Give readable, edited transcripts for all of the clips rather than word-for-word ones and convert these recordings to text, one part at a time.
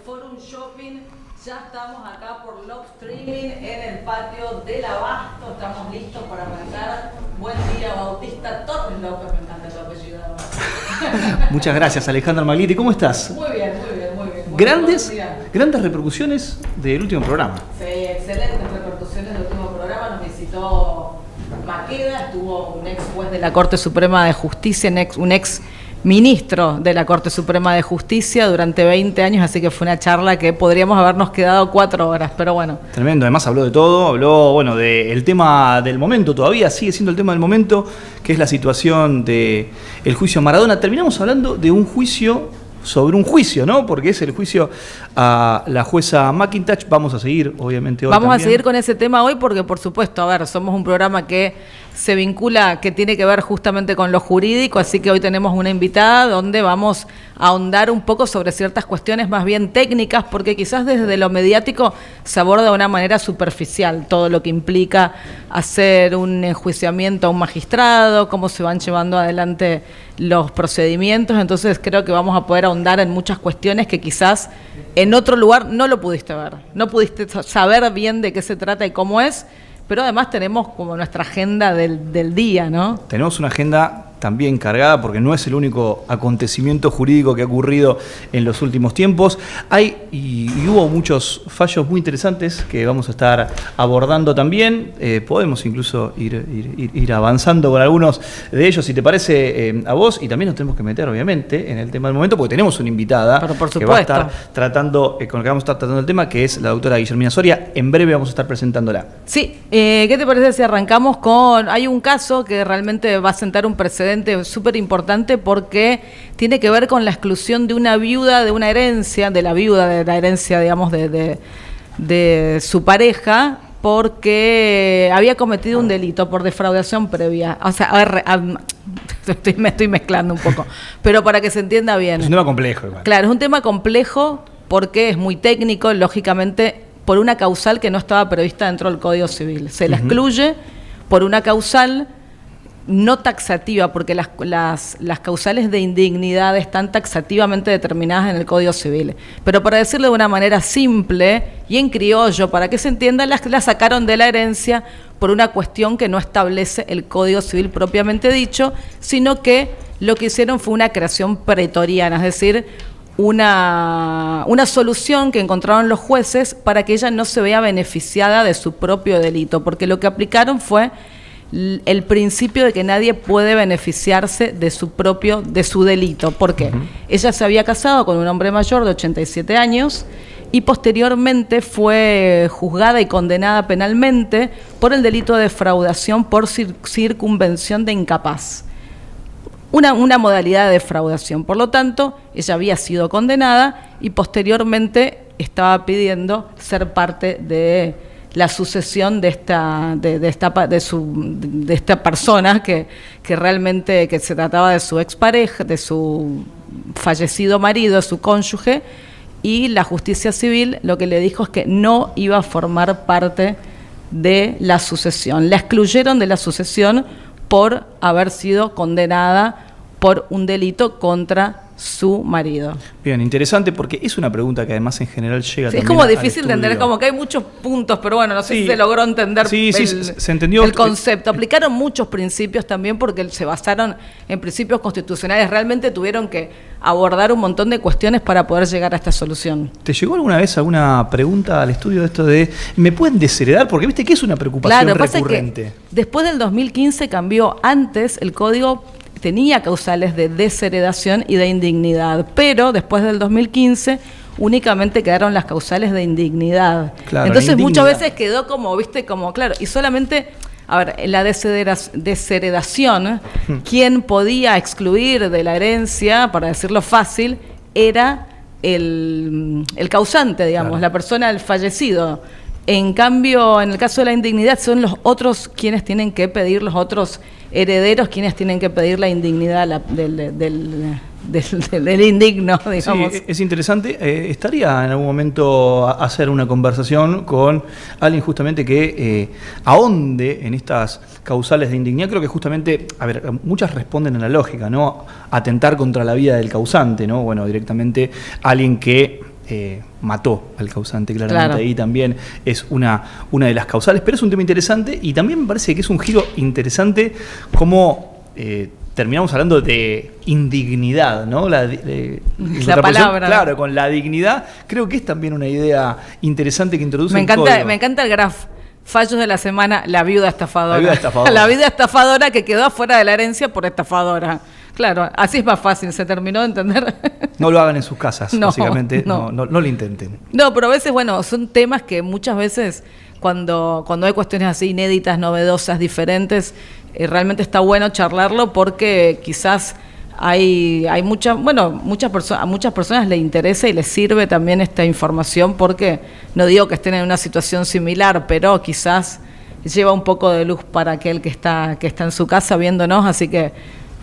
Forum Shopping. Ya estamos acá por Love Streaming en el patio del Abasto. Estamos listos para arrancar. Buen día, Bautista Torres López. Me encanta tu apellido. Muchas gracias, Alejandra Maglietti. ¿Cómo estás? Muy bien, muy bien, muy bien. Grandes repercusiones del último programa. Sí, excelentes repercusiones del último programa. Nos visitó Maqueda, estuvo un ex juez de la Corte Suprema de Justicia, un ex ministro de la Corte Suprema de Justicia durante 20 años, así que fue una charla que podríamos habernos quedado 4 horas, pero bueno. Tremendo, además habló de todo, habló del tema del momento, todavía sigue siendo el tema del momento, que es la situación del juicio Maradona. Terminamos hablando de un juicio sobre un juicio, ¿no? Porque es el juicio a la jueza McIntosh. Vamos a seguir, obviamente, hoy Vamos también a seguir con ese tema hoy porque, por supuesto, a ver, somos un programa que se vincula, que tiene que ver justamente con lo jurídico, así que hoy tenemos una invitada donde vamos a ahondar un poco sobre ciertas cuestiones más bien técnicas, porque quizás desde lo mediático se aborda de una manera superficial todo lo que implica hacer un enjuiciamiento a un magistrado, cómo se van llevando adelante los procedimientos. Entonces creo que vamos a poder ahondar en muchas cuestiones que quizás en otro lugar no lo pudiste ver, no pudiste saber bien de qué se trata y cómo es, pero además tenemos como nuestra agenda del día, ¿no? Tenemos una agenda también cargada porque no es el único acontecimiento jurídico que ha ocurrido en los últimos tiempos. Hay y hubo muchos fallos muy interesantes que vamos a estar abordando también. Podemos incluso ir avanzando con algunos de ellos, si te parece a vos, y también nos tenemos que meter, obviamente, en el tema del momento, porque tenemos una invitada que va a estar tratando, con la que vamos a estar tratando el tema, que es la doctora Guillermina Soria. En breve vamos a estar presentándola. Sí, ¿qué te parece si arrancamos con... Hay un caso que realmente va a sentar un precedente súper importante porque tiene que ver con la exclusión de una viuda de una herencia, de la viuda de la herencia, digamos, de su pareja, porque había cometido un delito por defraudación previa. O sea, me estoy mezclando un poco, pero para que se entienda bien. Es un tema complejo, igual. Claro, es un tema complejo porque es muy técnico, lógicamente, por una causal que no estaba prevista dentro del Código Civil. Se la excluye por una causal no taxativa, porque las causales de indignidad están taxativamente determinadas en el Código Civil. Pero para decirlo de una manera simple y en criollo, para que se entienda, la sacaron de la herencia por una cuestión que no establece el Código Civil propiamente dicho, sino que lo que hicieron fue una creación pretoriana, es decir, una solución que encontraron los jueces para que ella no se vea beneficiada de su propio delito, porque lo que aplicaron fue el principio de que nadie puede beneficiarse de su delito. ¿Por qué? Ella se había casado con un hombre mayor de 87 años y posteriormente fue juzgada y condenada penalmente por el delito de defraudación por circunvención de incapaz. Una modalidad de defraudación. Por lo tanto, ella había sido condenada y posteriormente estaba pidiendo ser parte de la sucesión de esta persona que realmente que se trataba de su expareja, de su fallecido marido, de su cónyuge, y la justicia civil lo que le dijo es que no iba a formar parte de la sucesión. La excluyeron de la sucesión por haber sido condenada por un delito contra su marido. Bien, interesante porque es una pregunta que además en general llega también. Es como difícil de entender, como que hay muchos puntos, pero bueno, no sé si se logró entender se entendió el concepto. Aplicaron muchos principios también porque se basaron en principios constitucionales. Realmente tuvieron que abordar un montón de cuestiones para poder llegar a esta solución. ¿Te llegó alguna vez alguna pregunta al estudio de esto de ¿me pueden desheredar? Porque viste que es una preocupación recurrente. Pasa que después del 2015 cambió. Antes el código tenía causales de desheredación y de indignidad, pero después del 2015 únicamente quedaron las causales de indignidad. Claro, entonces muchas veces quedó como, viste, como claro, y solamente, a ver, en la desheredación, quien podía excluir de la herencia, para decirlo fácil, era el causante, digamos, claro, la persona, el fallecido. En cambio, en el caso de la indignidad, son los otros quienes tienen que pedir, los otros herederos quienes tienen que pedir la indignidad del indigno, digamos. Sí, es interesante. Estaría en algún momento a hacer una conversación con alguien justamente que ahonde en estas causales de indignidad. Creo que justamente, a ver, muchas responden a la lógica, ¿no? Atentar contra la vida del causante, ¿no? Bueno, directamente alguien que mató al causante, claramente. Claro. Ahí también es una de las causales, pero es un tema interesante y también me parece que es un giro interesante como terminamos hablando de indignidad, ¿no? La palabra. Claro, con la dignidad, creo que es también una idea interesante que introduce Me el código. encanta el graph. Fallos de la semana, la viuda estafadora. La viuda estafadora. La viuda estafadora que quedó afuera de la herencia por estafadora. Claro, así es más fácil, se terminó de entender. No lo hagan en sus casas, No, básicamente, no. no lo intenten. No, pero a veces, bueno, son temas que muchas veces cuando hay cuestiones así inéditas, novedosas, diferentes, realmente está bueno charlarlo porque quizás hay a muchas personas les interesa y les sirve también esta información porque no digo que estén en una situación similar, pero quizás lleva un poco de luz para aquel que está en su casa viéndonos, así que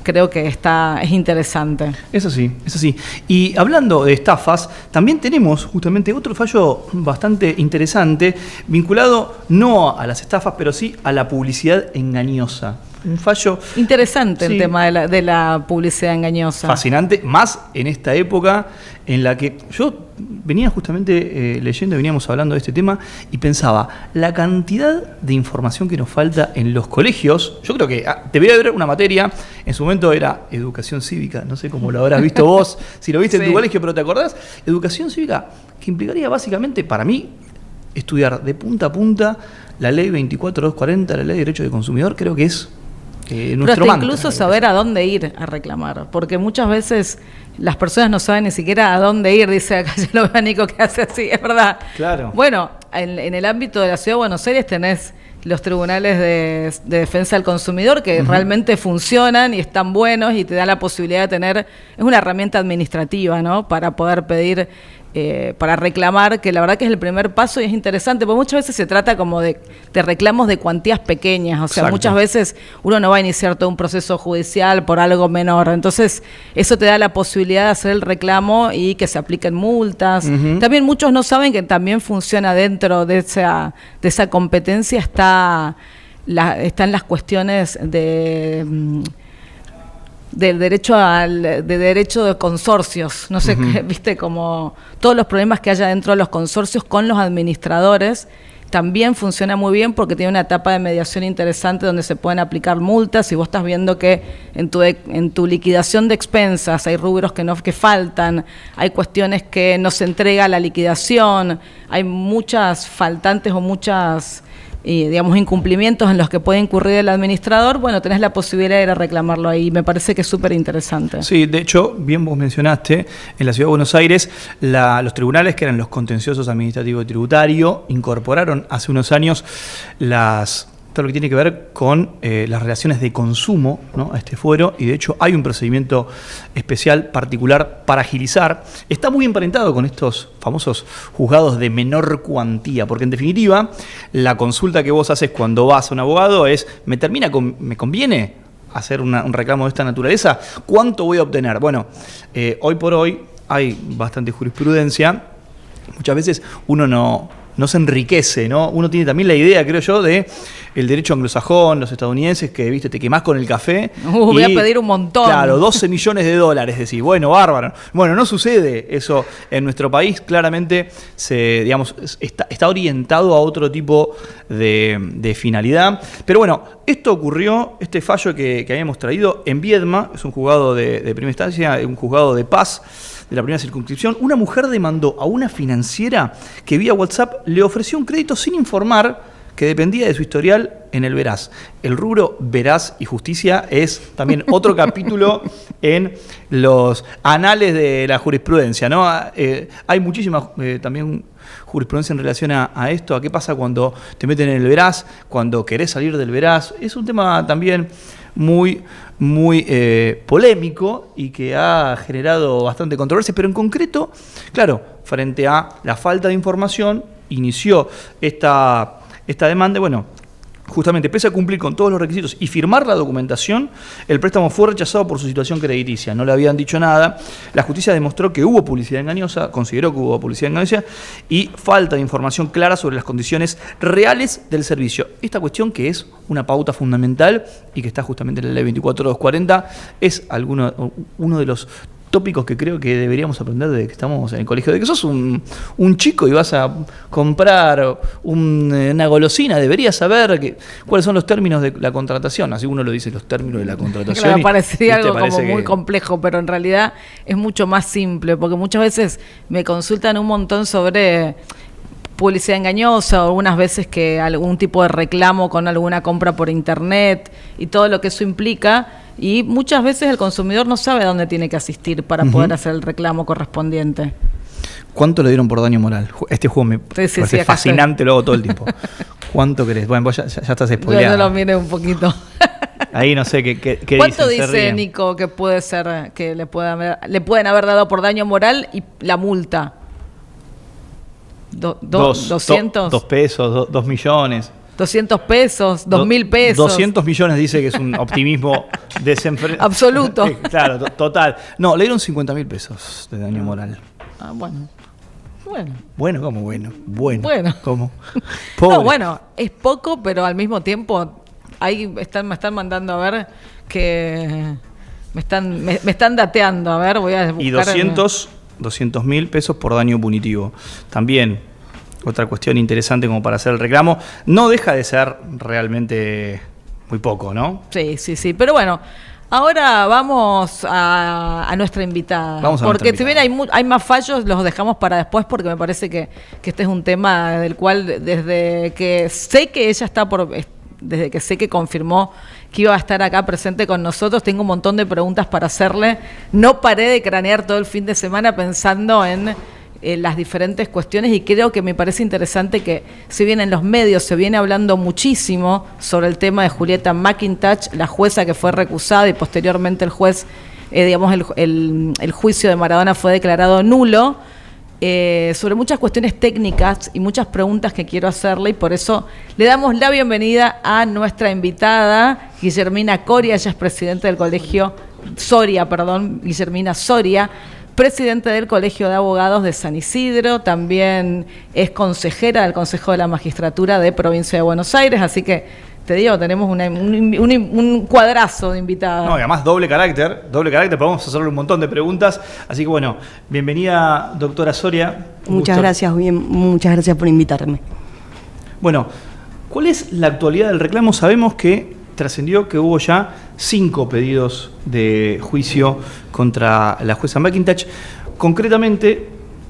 creo que es interesante. Es así. Y hablando de estafas, también tenemos justamente otro fallo bastante interesante, vinculado no a las estafas, pero sí a la publicidad engañosa. Un fallo interesante, sí, el tema de la publicidad engañosa. Fascinante, más en esta época en la que yo venía justamente leyendo, veníamos hablando de este tema y pensaba, la cantidad de información que nos falta en los colegios. Yo creo que debería haber una materia, en su momento era educación cívica, no sé cómo lo habrás visto vos, si lo viste sí, en tu colegio, pero ¿te acordás? Educación cívica, que implicaría básicamente, para mí, estudiar de punta a punta la ley 24240, la ley de derecho del consumidor, creo que es nuestro mantra. Incluso saber a dónde ir a reclamar, porque muchas veces las personas no saben ni siquiera a dónde ir, dice acá, yo lo veo a Nico que hace así, es verdad. Claro. Bueno, en el ámbito de la Ciudad de Buenos Aires tenés los tribunales de defensa del consumidor que realmente funcionan y están buenos y te da la posibilidad de tener, es una herramienta administrativa, ¿no? Para poder pedir, para reclamar, que la verdad que es el primer paso y es interesante, porque muchas veces se trata como de reclamos de cuantías pequeñas, o sea, exacto, muchas veces uno no va a iniciar todo un proceso judicial por algo menor, entonces eso te da la posibilidad de hacer el reclamo y que se apliquen multas. También muchos no saben que también funciona dentro de esa competencia, están las cuestiones del derecho de consorcios, no sé, viste, como todos los problemas que haya dentro de los consorcios con los administradores, también funciona muy bien porque tiene una etapa de mediación interesante donde se pueden aplicar multas y vos estás viendo que en tu liquidación de expensas hay rubros que faltan, hay cuestiones que no se entrega la liquidación, hay muchas faltantes o muchas incumplimientos en los que puede incurrir el administrador, bueno, tenés la posibilidad de ir a reclamarlo ahí. Me parece que es súper interesante. Sí, de hecho, bien vos mencionaste, en la Ciudad de Buenos Aires, los tribunales, que eran los contenciosos administrativo y tributario, incorporaron hace unos años todo lo que tiene que ver con las relaciones de consumo, ¿no? A este fuero, y de hecho hay un procedimiento especial, particular, para agilizar. Está muy emparentado con estos famosos juzgados de menor cuantía, porque en definitiva, la consulta que vos haces cuando vas a un abogado es, ¿me conviene hacer un reclamo de esta naturaleza? ¿Cuánto voy a obtener? Bueno, hoy por hoy hay bastante jurisprudencia, muchas veces uno no se enriquece, ¿no? Uno tiene también la idea, creo yo, de el derecho anglosajón, los estadounidenses, que, viste, te quemás con el café. Voy a pedir un montón. Claro, 12 millones de dólares, decís, bueno, bárbaro. Bueno, no sucede eso en nuestro país, claramente está orientado a otro tipo de finalidad. Pero bueno, esto ocurrió, este fallo que habíamos traído en Viedma, es un juzgado de primera instancia, un juzgado de paz, de la primera circunscripción. Una mujer demandó a una financiera que vía WhatsApp le ofreció un crédito sin informar que dependía de su historial en el Veraz. El rubro Veraz y Justicia es también otro capítulo en los anales de la jurisprudencia, ¿no? Hay muchísima también jurisprudencia en relación a esto, a qué pasa cuando te meten en el Veraz, cuando querés salir del Veraz. Es un tema también muy polémico y que ha generado bastante controversia, pero en concreto, claro, frente a la falta de información, inició esta demanda. Bueno, justamente, pese a cumplir con todos los requisitos y firmar la documentación, el préstamo fue rechazado por su situación crediticia. No le habían dicho nada. La justicia demostró que hubo publicidad engañosa, consideró que hubo publicidad engañosa y falta de información clara sobre las condiciones reales del servicio. Esta cuestión, que es una pauta fundamental y que está justamente en la ley 24240, es uno de los tópicos que creo que deberíamos aprender desde que estamos en el colegio. De que sos un chico y vas a comprar una golosina, deberías saber cuáles son los términos de la contratación. Así uno lo dice, los términos de la contratación. Claro, parecería algo como muy que... complejo, pero en realidad es mucho más simple, porque muchas veces me consultan un montón sobre publicidad engañosa, o algunas veces que algún tipo de reclamo con alguna compra por internet y todo lo que eso implica, y muchas veces el consumidor no sabe a dónde tiene que asistir para poder hacer el reclamo correspondiente. ¿Cuánto le dieron por daño moral? Este juego me parece fascinante, lo hago todo el tiempo. ¿Cuánto querés? Bueno, vos ya estás spoileando. Yo lo miré un poquito. Ahí no sé qué ¿Cuánto dicen, dice Nico que puede ser que le pueden haber dado por daño moral y la multa? 200 2 pesos, 2 millones. 200 pesos, 2.000 pesos. 200 millones dice que es un optimismo desenfrenado. Absoluto. Claro, total. No, le dieron 50.000 pesos de daño moral. Ah, bueno. Bueno, ¿cómo bueno? Bueno. ¿Cómo? No, bueno, es poco, pero al mismo tiempo ahí me están mandando a ver que me están dateando. A ver, voy a buscar. Y 200.000 pesos por daño punitivo. También otra cuestión interesante como para hacer el reclamo. No deja de ser realmente muy poco, ¿no? Sí. Pero bueno, ahora vamos a nuestra invitada. Porque si bien hay más fallos, los dejamos para después, porque me parece que este es un tema del cual desde que sé que ella desde que sé que confirmó que iba a estar acá presente con nosotros, tengo un montón de preguntas para hacerle. No paré de cranear todo el fin de semana pensando en las diferentes cuestiones, y creo que me parece interesante que, si bien en los medios se viene hablando muchísimo sobre el tema de Julieta McIntosh, la jueza que fue recusada y posteriormente el juez, el juicio de Maradona fue declarado nulo, sobre muchas cuestiones técnicas y muchas preguntas que quiero hacerle, y por eso le damos la bienvenida a nuestra invitada, Guillermina Coria. Ella es presidenta del colegio Guillermina Soria, presidente del Colegio de Abogados de San Isidro, también es consejera del Consejo de la Magistratura de Provincia de Buenos Aires, así que te digo, tenemos un cuadrazo de invitadas. No, y además doble carácter, podemos hacerle un montón de preguntas, así que bueno, bienvenida doctora Soria. Muchas gracias por invitarme. Bueno, ¿cuál es la actualidad del reclamo? Sabemos que trascendió que hubo ya 5 pedidos de juicio contra la jueza McIntosh. Concretamente,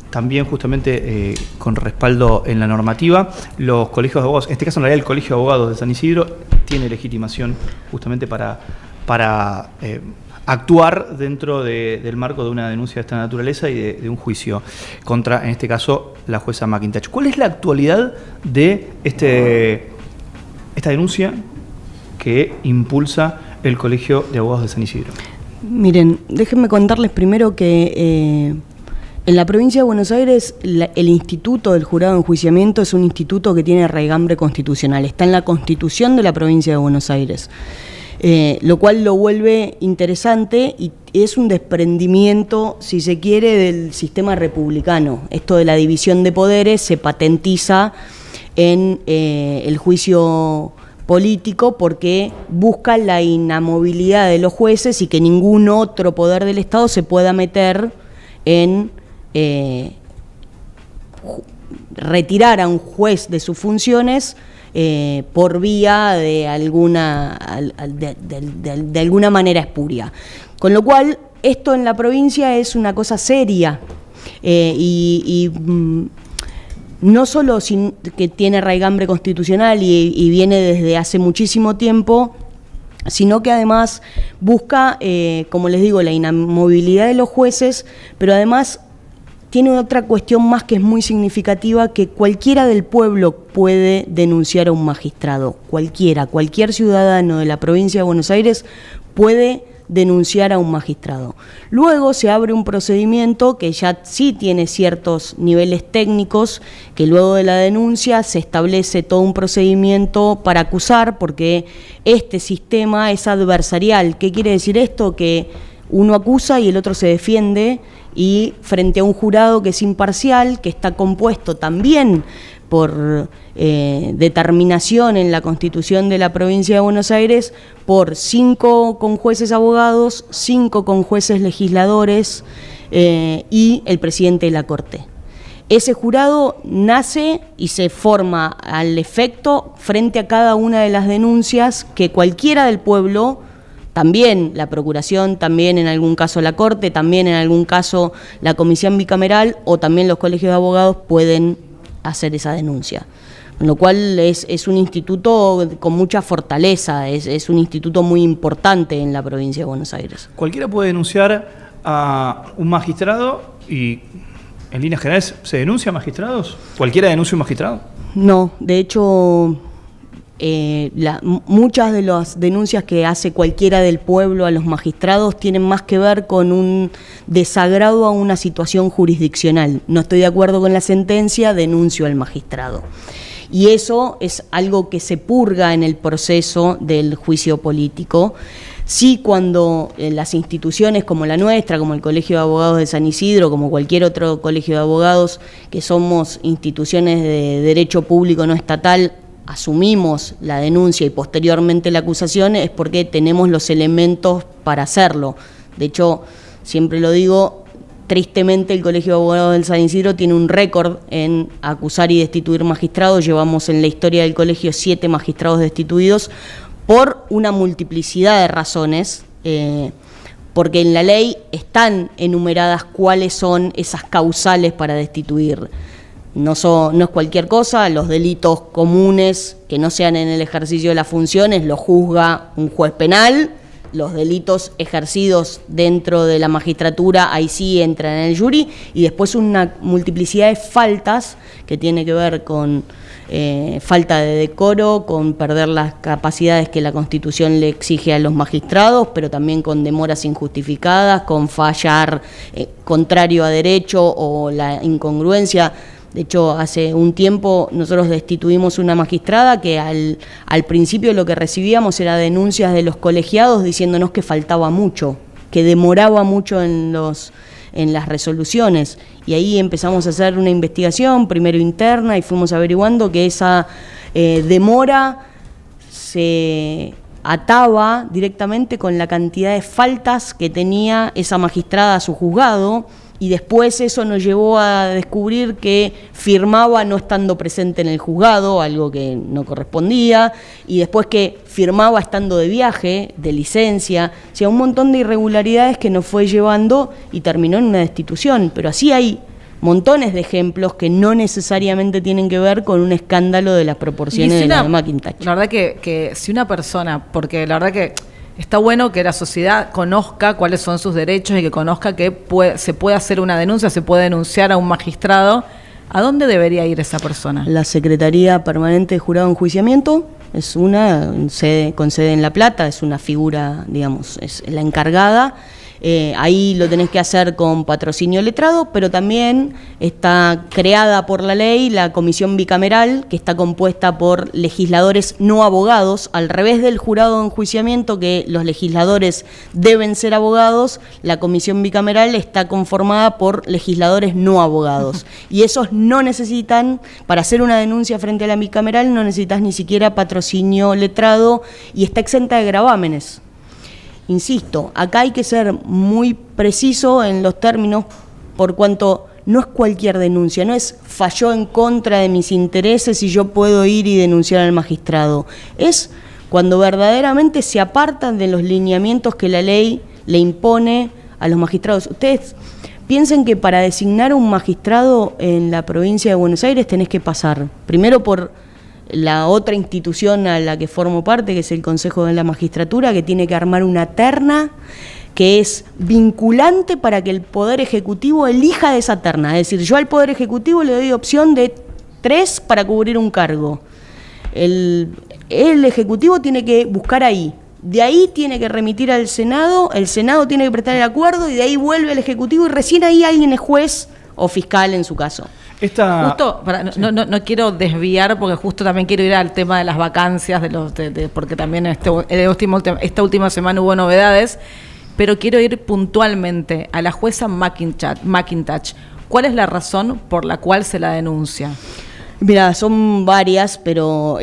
también justamente con respaldo en la normativa, los colegios de abogados, en este caso en realidad el Colegio de Abogados de San Isidro, tiene legitimación justamente para actuar dentro del marco de una denuncia de esta naturaleza y de un juicio contra, en este caso, la jueza McIntosh. ¿Cuál es la actualidad de esta denuncia que impulsa el Colegio de Abogados de San Isidro? Miren, déjenme contarles primero que en la provincia de Buenos Aires el Instituto del Jurado de Enjuiciamiento es un instituto que tiene raigambre constitucional, está en la Constitución de la provincia de Buenos Aires, lo cual lo vuelve interesante y es un desprendimiento, si se quiere, del sistema republicano. Esto de la división de poderes se patentiza en el juicio político porque busca la inamovilidad de los jueces y que ningún otro poder del Estado se pueda meter en retirar a un juez de sus funciones por vía de alguna manera espuria. Con lo cual, esto en la provincia es una cosa seria no solo que tiene raigambre constitucional y viene desde hace muchísimo tiempo, sino que además busca, como les digo, la inamovilidad de los jueces, pero además tiene otra cuestión más que es muy significativa, que cualquiera del pueblo puede denunciar a un magistrado, cualquier ciudadano de la provincia de Buenos Aires puede denunciar a un magistrado. Luego se abre un procedimiento que ya sí tiene ciertos niveles técnicos, que luego de la denuncia se establece todo un procedimiento para acusar, porque este sistema es adversarial. ¿Qué quiere decir esto? Que uno acusa y el otro se defiende, y frente a un jurado que es imparcial, que está compuesto también por determinación en la Constitución de la Provincia de Buenos Aires, por 5 conjueces abogados, 5 conjueces legisladores y el presidente de la Corte. Ese jurado nace y se forma al efecto frente a cada una de las denuncias que cualquiera del pueblo, también la Procuración, también en algún caso la Corte, también en algún caso la Comisión Bicameral o también los colegios de abogados pueden hacer esa denuncia. Con lo cual es un instituto con mucha fortaleza, es un instituto muy importante en la provincia de Buenos Aires. Cualquiera puede denunciar a un magistrado y, en líneas generales, ¿se denuncia a magistrados? ¿Cualquiera denuncia a un magistrado? No, de hecho, muchas de las denuncias que hace cualquiera del pueblo a los magistrados tienen más que ver con un desagrado a una situación jurisdiccional. No estoy de acuerdo con la sentencia, denuncio al magistrado. Y eso es algo que se purga en el proceso del juicio político. Sí, cuando las instituciones como la nuestra, como el Colegio de Abogados de San Isidro, como cualquier otro colegio de abogados, que somos instituciones de derecho público no estatal, asumimos la denuncia y posteriormente la acusación, es porque tenemos los elementos para hacerlo. De hecho, siempre lo digo, tristemente el Colegio de Abogados del San Isidro tiene un récord en acusar y destituir magistrados. Llevamos en la historia del colegio 7 magistrados destituidos por una multiplicidad de razones, porque en la ley están enumeradas cuáles son esas causales para destituir. No es cualquier cosa, los delitos comunes que no sean en el ejercicio de las funciones los juzga un juez penal, los delitos ejercidos dentro de la magistratura ahí sí entran en el jury, y después una multiplicidad de faltas que tiene que ver con falta de decoro, con perder las capacidades que la Constitución le exige a los magistrados, pero también con demoras injustificadas, con fallar contrario a derecho o la incongruencia. De hecho, hace un tiempo nosotros destituimos una magistrada que al principio lo que recibíamos era denuncias de los colegiados diciéndonos que faltaba mucho, que demoraba mucho en las resoluciones. Y ahí empezamos a hacer una investigación, primero interna, y fuimos averiguando que esa demora se ataba directamente con la cantidad de faltas que tenía esa magistrada a su juzgado. Y después eso nos llevó a descubrir que firmaba no estando presente en el juzgado, algo que no correspondía, y después que firmaba estando de viaje, de licencia, o sea, un montón de irregularidades que nos fue llevando y terminó en una destitución. Pero así hay montones de ejemplos que no necesariamente tienen que ver con un escándalo de las proporciones de la de McIntosh. La verdad que si una persona, porque la verdad que está bueno que la sociedad conozca cuáles son sus derechos y que conozca que se puede hacer una denuncia, se puede denunciar a un magistrado. ¿A dónde debería ir esa persona? La Secretaría Permanente de Jurado de Enjuiciamiento es una con sede en La Plata, es una figura, digamos, es la encargada. Ahí lo tenés que hacer con patrocinio letrado, pero también está creada por la ley la comisión bicameral, que está compuesta por legisladores no abogados, al revés del jurado de enjuiciamiento, que los legisladores deben ser abogados. La comisión bicameral está conformada por legisladores no abogados, y esos no necesitan, para hacer una denuncia frente a la bicameral, no necesitas ni siquiera patrocinio letrado y está exenta de gravámenes. Insisto, acá hay que ser muy preciso en los términos, por cuanto no es cualquier denuncia, no es falló en contra de mis intereses y yo puedo ir y denunciar al magistrado. Es cuando verdaderamente se apartan de los lineamientos que la ley le impone a los magistrados. Ustedes piensen que para designar a un magistrado en la provincia de Buenos Aires tenés que pasar primero por la otra institución a la que formo parte, que es el Consejo de la Magistratura, que tiene que armar una terna que es vinculante para que el Poder Ejecutivo elija de esa terna. Es decir, yo al Poder Ejecutivo le doy opción de 3 para cubrir un cargo. El Ejecutivo tiene que buscar ahí. De ahí tiene que remitir al Senado, el Senado tiene que prestar el acuerdo y de ahí vuelve el Ejecutivo y recién ahí alguien es juez o fiscal en su caso. Justo, no quiero desviar porque justo también quiero ir al tema de las vacancias, porque también esta última semana hubo novedades, pero quiero ir puntualmente a la jueza McIntosh. ¿Cuál es la razón por la cual se la denuncia? Mira, son varias, pero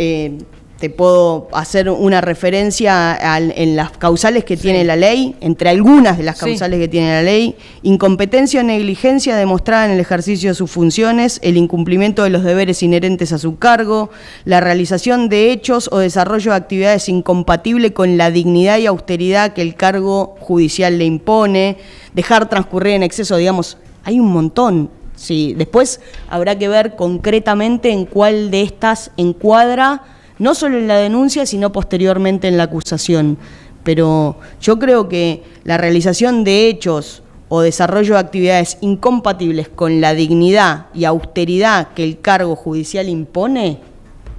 te puedo hacer una referencia en las causales que tiene la ley, entre algunas de las causales que tiene la ley: incompetencia o negligencia demostrada en el ejercicio de sus funciones, el incumplimiento de los deberes inherentes a su cargo, la realización de hechos o desarrollo de actividades incompatible con la dignidad y austeridad que el cargo judicial le impone, dejar transcurrir en exceso, digamos, hay un montón. Sí, después habrá que ver concretamente en cuál de estas encuadra, no solo en la denuncia, sino posteriormente en la acusación. Pero yo creo que la realización de hechos o desarrollo de actividades incompatibles con la dignidad y austeridad que el cargo judicial impone,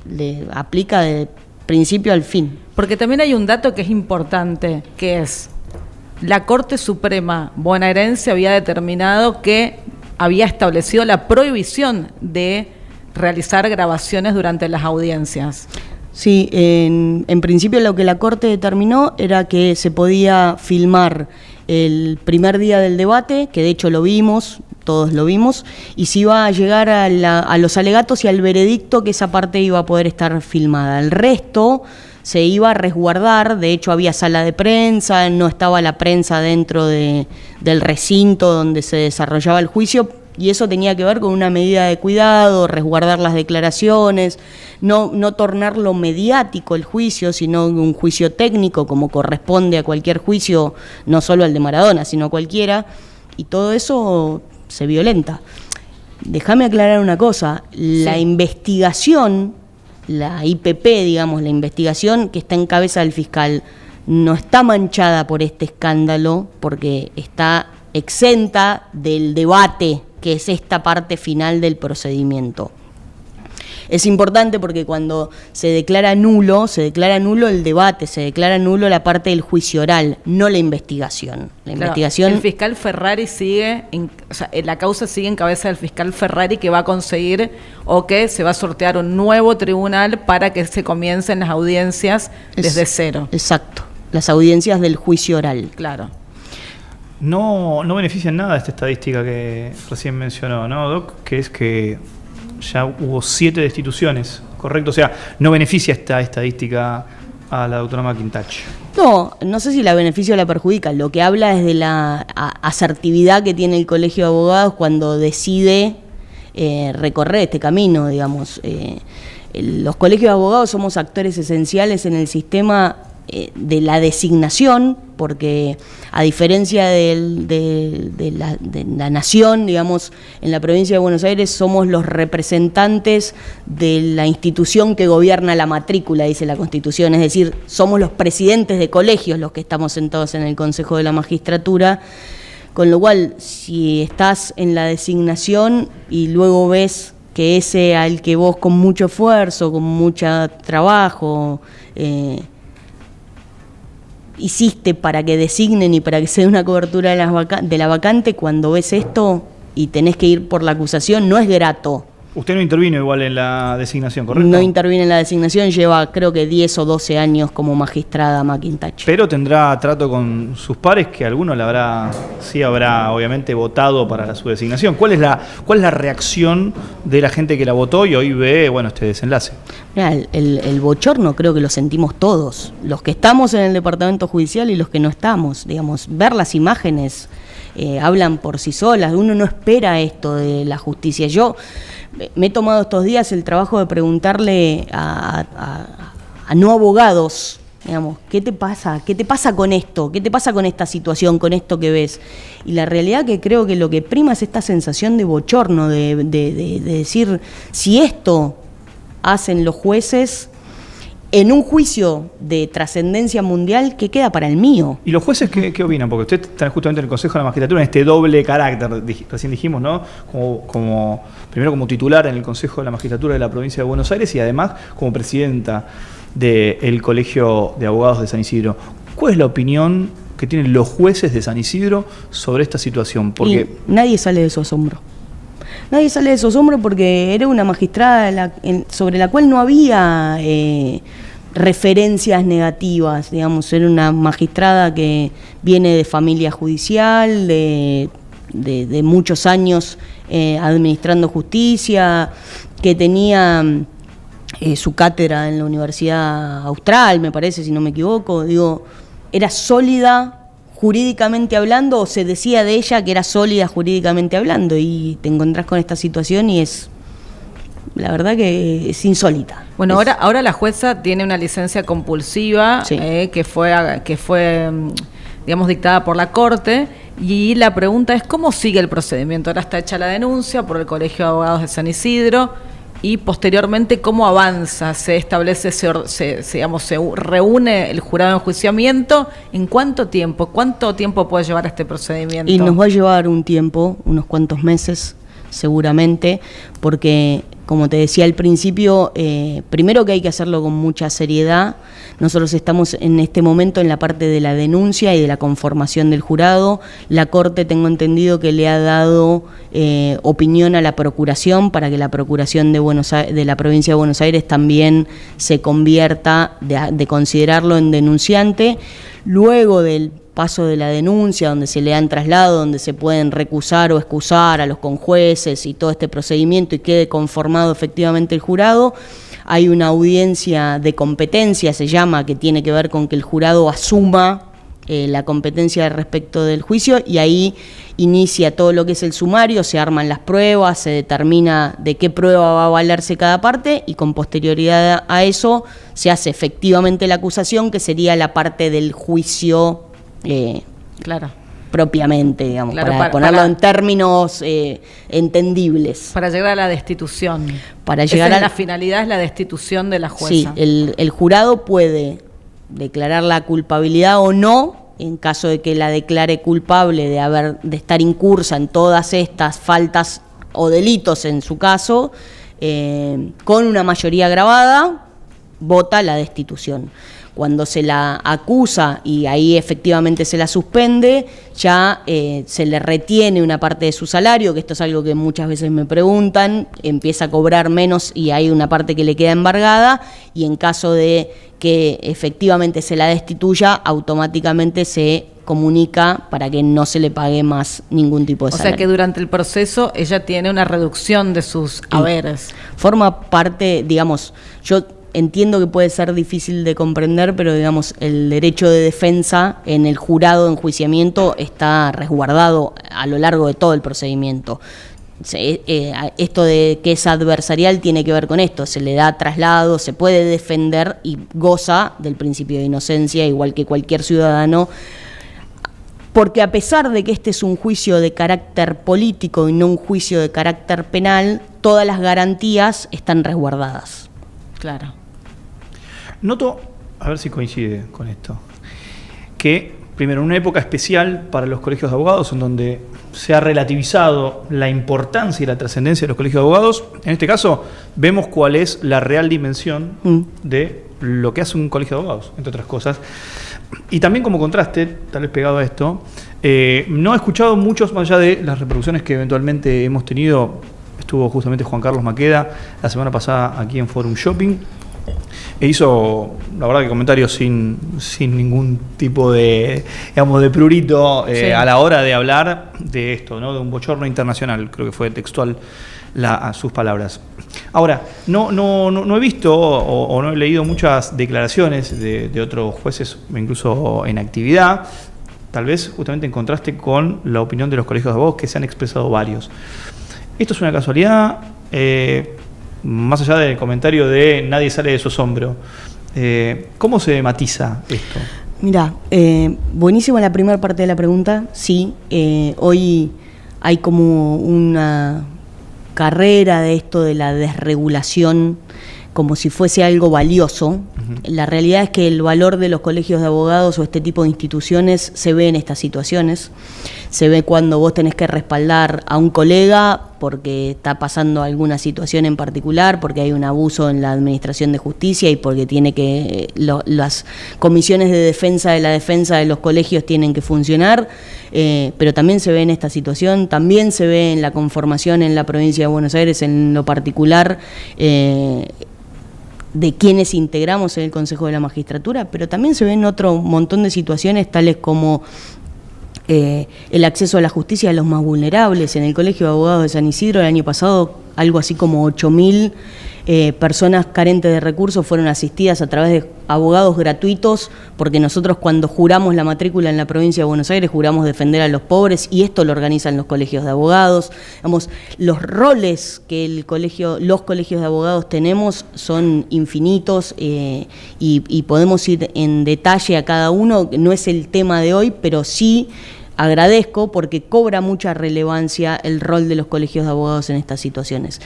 le aplica de principio al fin. Porque también hay un dato que es importante, que es la Corte Suprema bonaerense había determinado que había establecido la prohibición de realizar grabaciones durante las audiencias. Sí, en principio lo que la Corte determinó era que se podía filmar el primer día del debate, que de hecho lo vimos, todos lo vimos, y se iba a llegar a los alegatos y al veredicto, que esa parte iba a poder estar filmada. El resto se iba a resguardar, de hecho había sala de prensa, no estaba la prensa dentro del recinto donde se desarrollaba el juicio, y eso tenía que ver con una medida de cuidado, resguardar las declaraciones, no tornarlo mediático el juicio, sino un juicio técnico, como corresponde a cualquier juicio, no solo al de Maradona, sino a cualquiera, y todo eso se violenta. Déjame aclarar una cosa, la investigación, la IPP, digamos, la investigación que está en cabeza del fiscal, no está manchada por este escándalo, porque está exenta del debate, que es esta parte final del procedimiento. Es importante porque cuando se declara nulo el debate, se declara nulo la parte del juicio oral, no la investigación. Investigación. El fiscal Ferrari la causa sigue en cabeza del fiscal Ferrari, que va a conseguir o que se va a sortear un nuevo tribunal para que se comiencen las audiencias desde cero. Exacto, las audiencias del juicio oral. Claro. No beneficia en nada esta estadística que recién mencionó, ¿no, Doc? Que es que ya hubo 7 destituciones, ¿correcto? O sea, no beneficia esta estadística a la doctora McIntosh. No sé si la beneficia o la perjudica. Lo que habla es de la asertividad que tiene el Colegio de Abogados cuando decide recorrer este camino, digamos. Los colegios de abogados somos actores esenciales en el sistema de la designación, porque a diferencia de la nación, digamos, en la provincia de Buenos Aires somos los representantes de la institución que gobierna la matrícula, dice la Constitución, es decir, somos los presidentes de colegios los que estamos sentados en el Consejo de la Magistratura, con lo cual, si estás en la designación y luego ves que ese al que vos con mucho esfuerzo, con mucho trabajo, hiciste para que designen y para que se dé una cobertura de la vacante, cuando ves esto y tenés que ir por la acusación, no es grato. Usted no intervino igual en la designación, ¿correcto? No interviene en la designación, lleva creo que 10 o 12 años como magistrada McIntosh. Pero tendrá trato con sus pares, que alguno habrá obviamente votado para su designación. ¿Cuál es la reacción de la gente que la votó y hoy ve este desenlace? Mirá, el bochorno creo que lo sentimos todos, los que estamos en el departamento judicial y los que no estamos. Digamos, ver las imágenes hablan por sí solas, uno no espera esto de la justicia. Yo me he tomado estos días el trabajo de preguntarle a no abogados, digamos, ¿qué te pasa? ¿Qué te pasa con esto? ¿Qué te pasa con esta situación, con esto que ves? Y la realidad que creo que lo que prima es esta sensación de bochorno, de decir, si esto hacen los jueces en un juicio de trascendencia mundial, ¿qué queda para el mío? ¿Y los jueces qué opinan? Porque usted está justamente en el Consejo de la Magistratura, en este doble carácter, recién dijimos, ¿no? Primero como titular en el Consejo de la Magistratura de la Provincia de Buenos Aires y además como presidenta del Colegio de Abogados de San Isidro. ¿Cuál es la opinión que tienen los jueces de San Isidro sobre esta situación? Porque nadie sale de su asombro. Nadie sale de su asombro porque era una magistrada sobre la cual no había referencias negativas, digamos, era una magistrada que viene de familia judicial, de muchos años administrando justicia, que tenía su cátedra en la Universidad Austral, me parece, si no me equivoco, digo, era sólida jurídicamente hablando, o se decía de ella que era sólida jurídicamente hablando, y te encontrás con esta situación y es, la verdad que es insólita. Bueno, ahora la jueza tiene una licencia compulsiva, Sí. que fue digamos, dictada por la Corte, y la pregunta es cómo sigue el procedimiento. Ahora está hecha la denuncia por el Colegio de Abogados de San Isidro, y posteriormente cómo avanza, se establece, se reúne el jurado de enjuiciamiento. ¿En cuánto tiempo puede llevar este procedimiento? Y nos va a llevar un tiempo, unos cuantos meses seguramente, porque como te decía al principio, primero que hay que hacerlo con mucha seriedad. Nosotros estamos en este momento en la parte de la denuncia y de la conformación del jurado. La Corte, tengo entendido que le ha dado opinión a la Procuración para que la Procuración de la Provincia de Buenos Aires también se convierta de considerarlo en denunciante. Luego del paso de la denuncia, donde se le dan traslado, donde se pueden recusar o excusar a los conjueces y todo este procedimiento y quede conformado efectivamente el jurado, hay una audiencia de competencia, se llama, que tiene que ver con que el jurado asuma la competencia respecto del juicio, y ahí inicia todo lo que es el sumario, se arman las pruebas, se determina de qué prueba va a valerse cada parte, y con posterioridad a eso se hace efectivamente la acusación, que sería la parte del juicio claro, propiamente, digamos, claro, para ponerlo en términos entendibles. para llegar a la destitución. Para llegar Esa a es la finalidad, es la destitución de la Sí, jueza. el jurado puede declarar la culpabilidad o no, en caso de que la declare culpable de estar incursa en todas estas faltas o delitos en su caso, con una mayoría agravada, vota la destitución. Cuando se la acusa y ahí efectivamente se la suspende, ya se le retiene una parte de su salario, que esto es algo que muchas veces me preguntan, empieza a cobrar menos y hay una parte que le queda embargada, y en caso de que efectivamente se la destituya, automáticamente se comunica para que no se le pague más ningún tipo de salario. O sea que durante el proceso ella tiene una reducción de sus haberes. Forma parte, digamos, yo entiendo que puede ser difícil de comprender, pero digamos, el derecho de defensa en el jurado de enjuiciamiento está resguardado a lo largo de todo el procedimiento. Esto de que es adversarial tiene que ver con esto, se le da traslado, se puede defender y goza del principio de inocencia, igual que cualquier ciudadano, porque a pesar de que este es un juicio de carácter político y no un juicio de carácter penal, todas las garantías están resguardadas. Claro. Noto, a ver si coincide con esto, que primero, en una época especial para los colegios de abogados, en donde se ha relativizado la importancia y la trascendencia de los colegios de abogados, en este caso vemos cuál es la real dimensión de lo que hace un colegio de abogados, entre otras cosas. Y también como contraste, tal vez pegado a esto, no he escuchado muchos, más allá de las reproducciones que eventualmente hemos tenido. Estuvo justamente Juan Carlos Maqueda la semana pasada aquí en Forum Shopping, e hizo, la verdad, que comentarios sin ningún tipo de, digamos, de prurito Sí. a la hora de hablar de esto, ¿no? De un bochorno internacional, creo que fue textual sus palabras. Ahora, no he visto o no he leído muchas declaraciones de otros jueces, incluso en actividad, tal vez justamente en contraste con la opinión de los colegios de abogados, que se han expresado varios. ¿Esto es una casualidad? Más allá del comentario de nadie sale de su asombro, ¿cómo se matiza esto? Mirá, buenísima la primera parte de la pregunta. Sí, hoy hay como una carrera de esto de la desregulación como si fuese algo valioso. Uh-huh. La realidad es que el valor de los colegios de abogados o este tipo de instituciones se ve en estas situaciones. Se ve cuando vos tenés que respaldar a un colega porque está pasando alguna situación en particular, porque hay un abuso en la administración de justicia y porque tiene que las comisiones de defensa de los colegios tienen que funcionar, pero también se ve en esta situación, también se ve en la conformación en la provincia de Buenos Aires, en lo particular de quienes integramos en el Consejo de la Magistratura, pero también se ve en otro montón de situaciones tales como el acceso a la justicia de los más vulnerables. En el Colegio de Abogados de San Isidro el año pasado algo así como 8.000 personas carentes de recursos fueron asistidas a través de abogados gratuitos, porque nosotros cuando juramos la matrícula en la provincia de Buenos Aires juramos defender a los pobres, y esto lo organizan los colegios de abogados. Digamos, los roles que los colegios de abogados tenemos son infinitos, y podemos ir en detalle a cada uno. No es el tema de hoy, pero sí agradezco porque cobra mucha relevancia el rol de los colegios de abogados en estas situaciones.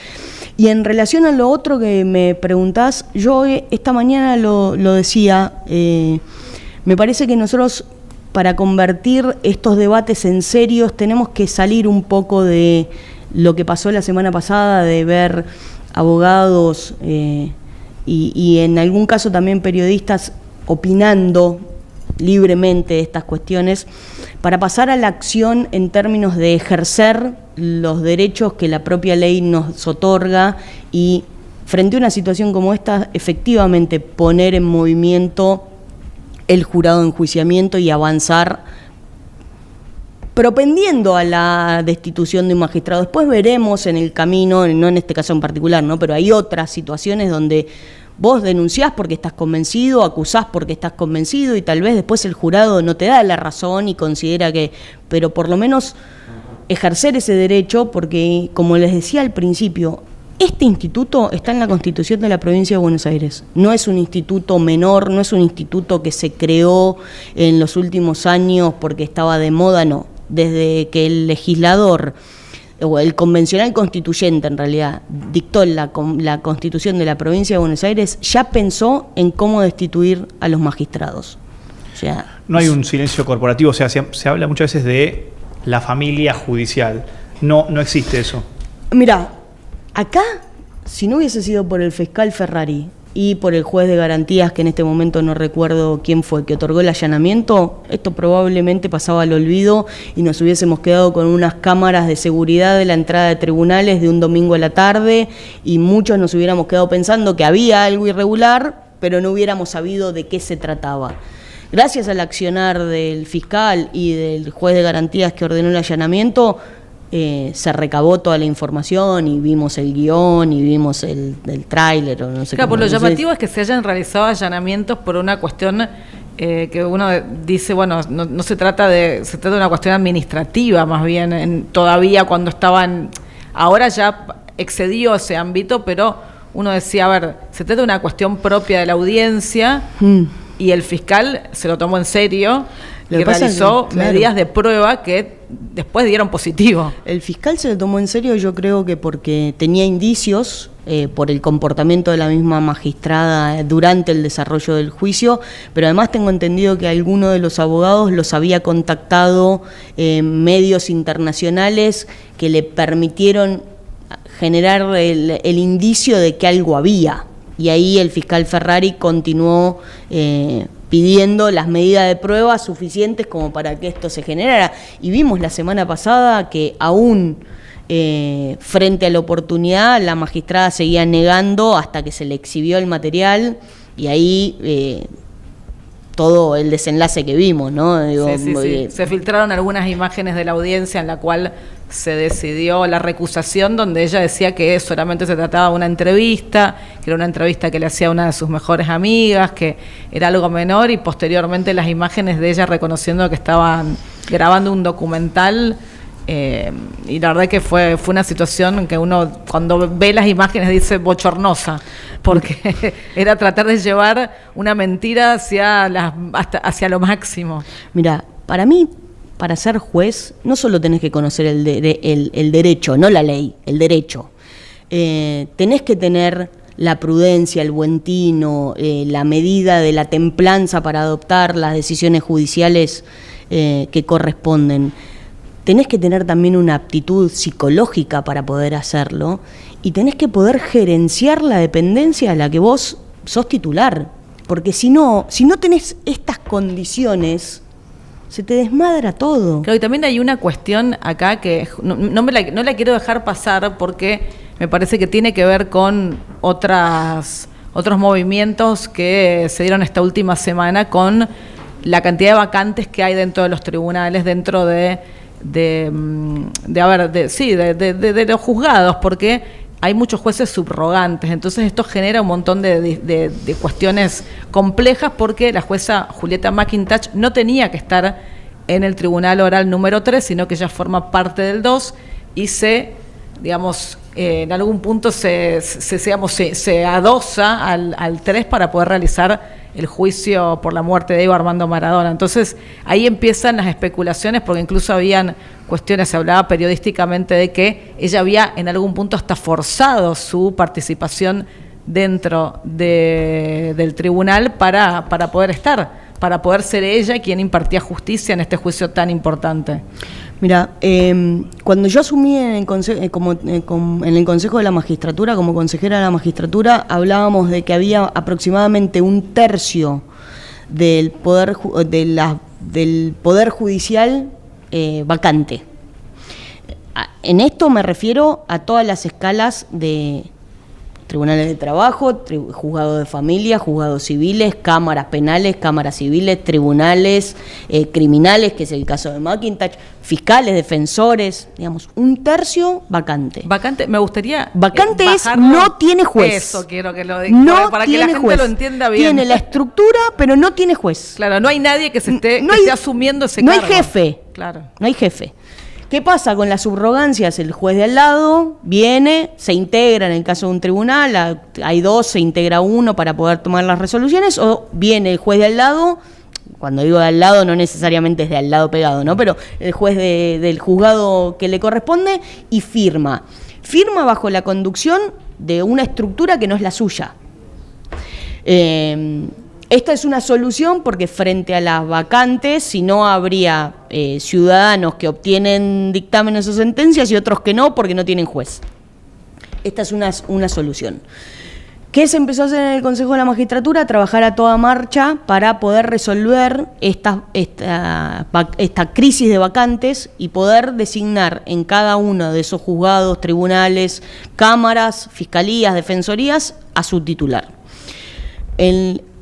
Y en relación a lo otro que me preguntás, yo esta mañana lo decía, me parece que nosotros, para convertir estos debates en serios, tenemos que salir un poco de lo que pasó la semana pasada, de ver abogados y en algún caso también periodistas opinando libremente de estas cuestiones, para pasar a la acción en términos de ejercer los derechos que la propia ley nos otorga, y frente a una situación como esta, efectivamente poner en movimiento el jurado de enjuiciamiento y avanzar propendiendo a la destitución de un magistrado. Después veremos en el camino, no en este caso en particular, ¿no?, pero hay otras situaciones donde vos denunciás porque estás convencido, acusás porque estás convencido, y tal vez después el jurado no te da la razón y considera que... Pero por lo menos ejercer ese derecho, porque, como les decía al principio, este instituto está en la Constitución de la Provincia de Buenos Aires. No es un instituto menor, no es un instituto que se creó en los últimos años porque estaba de moda, no. Desde que el legislador, o el convencional constituyente en realidad, dictó la Constitución de la Provincia de Buenos Aires, ya pensó en cómo destituir a los magistrados. O sea, no hay un silencio corporativo, o sea, se habla muchas veces de la familia judicial. No existe eso. Mirá, acá, si no hubiese sido por el fiscal Ferrari y por el juez de garantías, que en este momento no recuerdo quién fue, que otorgó el allanamiento, esto probablemente pasaba al olvido y nos hubiésemos quedado con unas cámaras de seguridad de la entrada de tribunales de un domingo a la tarde, y muchos nos hubiéramos quedado pensando que había algo irregular, pero no hubiéramos sabido de qué se trataba. Gracias al accionar del fiscal y del juez de garantías que ordenó el allanamiento, se recabó toda la información y vimos el guión y vimos el tráiler, o no sé. Claro, por lo llamativo es que se hayan realizado allanamientos por una cuestión que uno dice, bueno, no se trata de una cuestión administrativa, más bien, todavía cuando estaban, ahora ya excedió ese ámbito, pero uno decía, a ver, se trata de una cuestión propia de la audiencia, y el fiscal se lo tomó en serio y realizó medidas de prueba que después dieron positivo. El fiscal se lo tomó en serio, yo creo que porque tenía indicios por el comportamiento de la misma magistrada durante el desarrollo del juicio, pero además tengo entendido que alguno de los abogados los había contactado medios internacionales que le permitieron generar el indicio de que algo había. Y ahí el fiscal Ferrari continuó pidiendo las medidas de prueba suficientes como para que esto se generara. Y vimos la semana pasada que aún frente a la oportunidad, la magistrada seguía negando hasta que se le exhibió el material, y ahí todo el desenlace que vimos, ¿no? Digo, sí. Se filtraron algunas imágenes de la audiencia en la cual se decidió la recusación, donde ella decía que solamente se trataba de una entrevista, que era una entrevista que le hacía a una de sus mejores amigas, que era algo menor, y posteriormente las imágenes de ella reconociendo que estaban grabando un documental. Y la verdad que fue una situación que uno cuando ve las imágenes dice bochornosa, porque era tratar de llevar una mentira hacia lo máximo. Mira, para mí, para ser juez, no solo tenés que conocer el derecho, no la ley, el derecho. Tenés que tener la prudencia, el buen tino, la medida de la templanza para adoptar las decisiones judiciales que corresponden. Tenés que tener también una aptitud psicológica para poder hacerlo, y tenés que poder gerenciar la dependencia a la que vos sos titular, porque si no tenés estas condiciones, se te desmadra todo. Claro, y también hay una cuestión acá que no la quiero dejar pasar, porque me parece que tiene que ver con otros movimientos que se dieron esta última semana, con la cantidad de vacantes que hay dentro de los tribunales, dentro de los juzgados, porque hay muchos jueces subrogantes, entonces esto genera un montón de cuestiones complejas porque la jueza Julieta McIntosh no tenía que estar en el tribunal oral número 3, sino que ella forma parte del 2 y en algún punto se adosa al 3 para poder realizar el juicio por la muerte de Diego Armando Maradona. Entonces ahí empiezan las especulaciones, porque incluso habían cuestiones, se hablaba periodísticamente de que ella había en algún punto hasta forzado su participación dentro del tribunal para poder ser ella quien impartía justicia en este juicio tan importante. Mira, cuando yo asumí en el Consejo de la Magistratura, como consejera de la Magistratura, hablábamos de que había aproximadamente un tercio del poder judicial vacante. En esto me refiero a todas las escalas de tribunales de trabajo, juzgados de familia, juzgados civiles, cámaras penales, cámaras civiles, tribunales criminales, que es el caso de McIntosh, fiscales, defensores, un tercio vacante. Vacante, me gustaría vacante es no tiene juez. Eso quiero que lo diga, para que la gente juez. Lo entienda bien. Tiene la estructura, pero no tiene juez. Claro, no hay nadie que esté asumiendo ese cargo. No hay jefe. Claro. No hay jefe. ¿Qué pasa con las subrogancias? El juez de al lado viene, se integra en el caso de un tribunal, hay dos, se integra uno para poder tomar las resoluciones, o viene el juez de al lado, cuando digo de al lado no necesariamente es de al lado pegado, ¿no? Pero el juez del juzgado que le corresponde y firma. Firma bajo la conducción de una estructura que no es la suya. Esta es una solución porque frente a las vacantes, si no habría ciudadanos que obtienen dictámenes o sentencias y otros que no porque no tienen juez. Esta es una solución. ¿Qué se empezó a hacer en el Consejo de la Magistratura? Trabajar a toda marcha para poder resolver esta crisis de vacantes y poder designar en cada uno de esos juzgados, tribunales, cámaras, fiscalías, defensorías a su titular.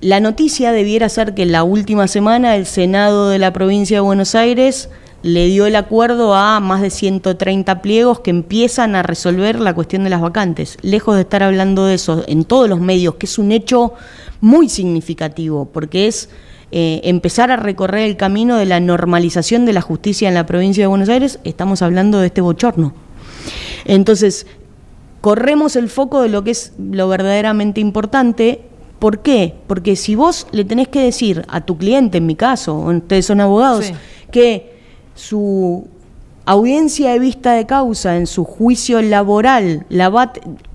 La noticia debiera ser que en la última semana el Senado de la provincia de Buenos Aires le dio el acuerdo a más de 130 pliegos que empiezan a resolver la cuestión de las vacantes. Lejos de estar hablando de eso en todos los medios, que es un hecho muy significativo, porque es empezar a recorrer el camino de la normalización de la justicia en la provincia de Buenos Aires, estamos hablando de este bochorno. Entonces, corremos el foco de lo que es lo verdaderamente importante. ¿Por qué? Porque si vos le tenés que decir a tu cliente, en mi caso, ustedes son abogados, sí, que su audiencia de vista de causa en su juicio laboral,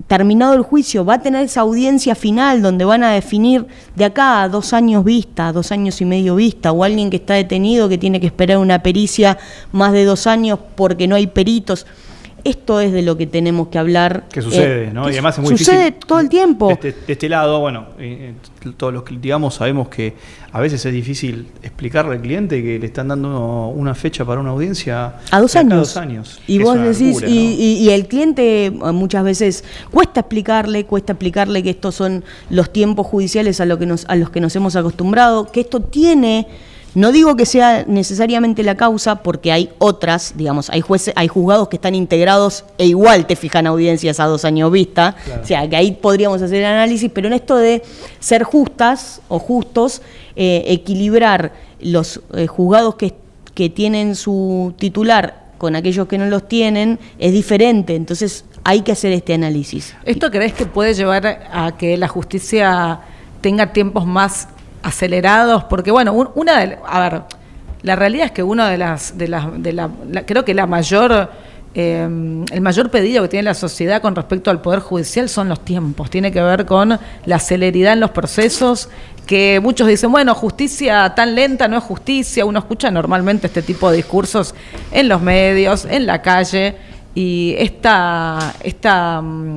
terminado el juicio, va a tener esa audiencia final donde van a definir de acá a 2 años vista, 2 años y medio vista, o alguien que está detenido que tiene que esperar una pericia más de 2 años porque no hay peritos. Esto es de lo que tenemos que hablar. Que sucede, ¿no? Y además es muy difícil. Sucede todo el tiempo. De este lado, bueno, todos los que litigamos sabemos que a veces es difícil explicarle al cliente que le están dando una fecha para una audiencia a 2 años. 2 años. Y vos decís, locura, ¿no? y el cliente muchas veces cuesta explicarle que estos son los tiempos judiciales a los que nos hemos acostumbrado, que esto tiene... No digo que sea necesariamente la causa, porque hay otras, hay juzgados que están integrados e igual te fijan audiencias a 2 años vista, claro. O sea, que ahí podríamos hacer el análisis, pero en esto de ser justas o justos, equilibrar los juzgados que tienen su titular con aquellos que no los tienen, es diferente, entonces hay que hacer este análisis. ¿Esto crees que puede llevar a que la justicia tenga tiempos más acelerados? Porque bueno, la realidad es que creo que el mayor pedido que tiene la sociedad con respecto al Poder Judicial son los tiempos, tiene que ver con la celeridad en los procesos, que muchos dicen, bueno, justicia tan lenta no es justicia, uno escucha normalmente este tipo de discursos en los medios, en la calle, y esta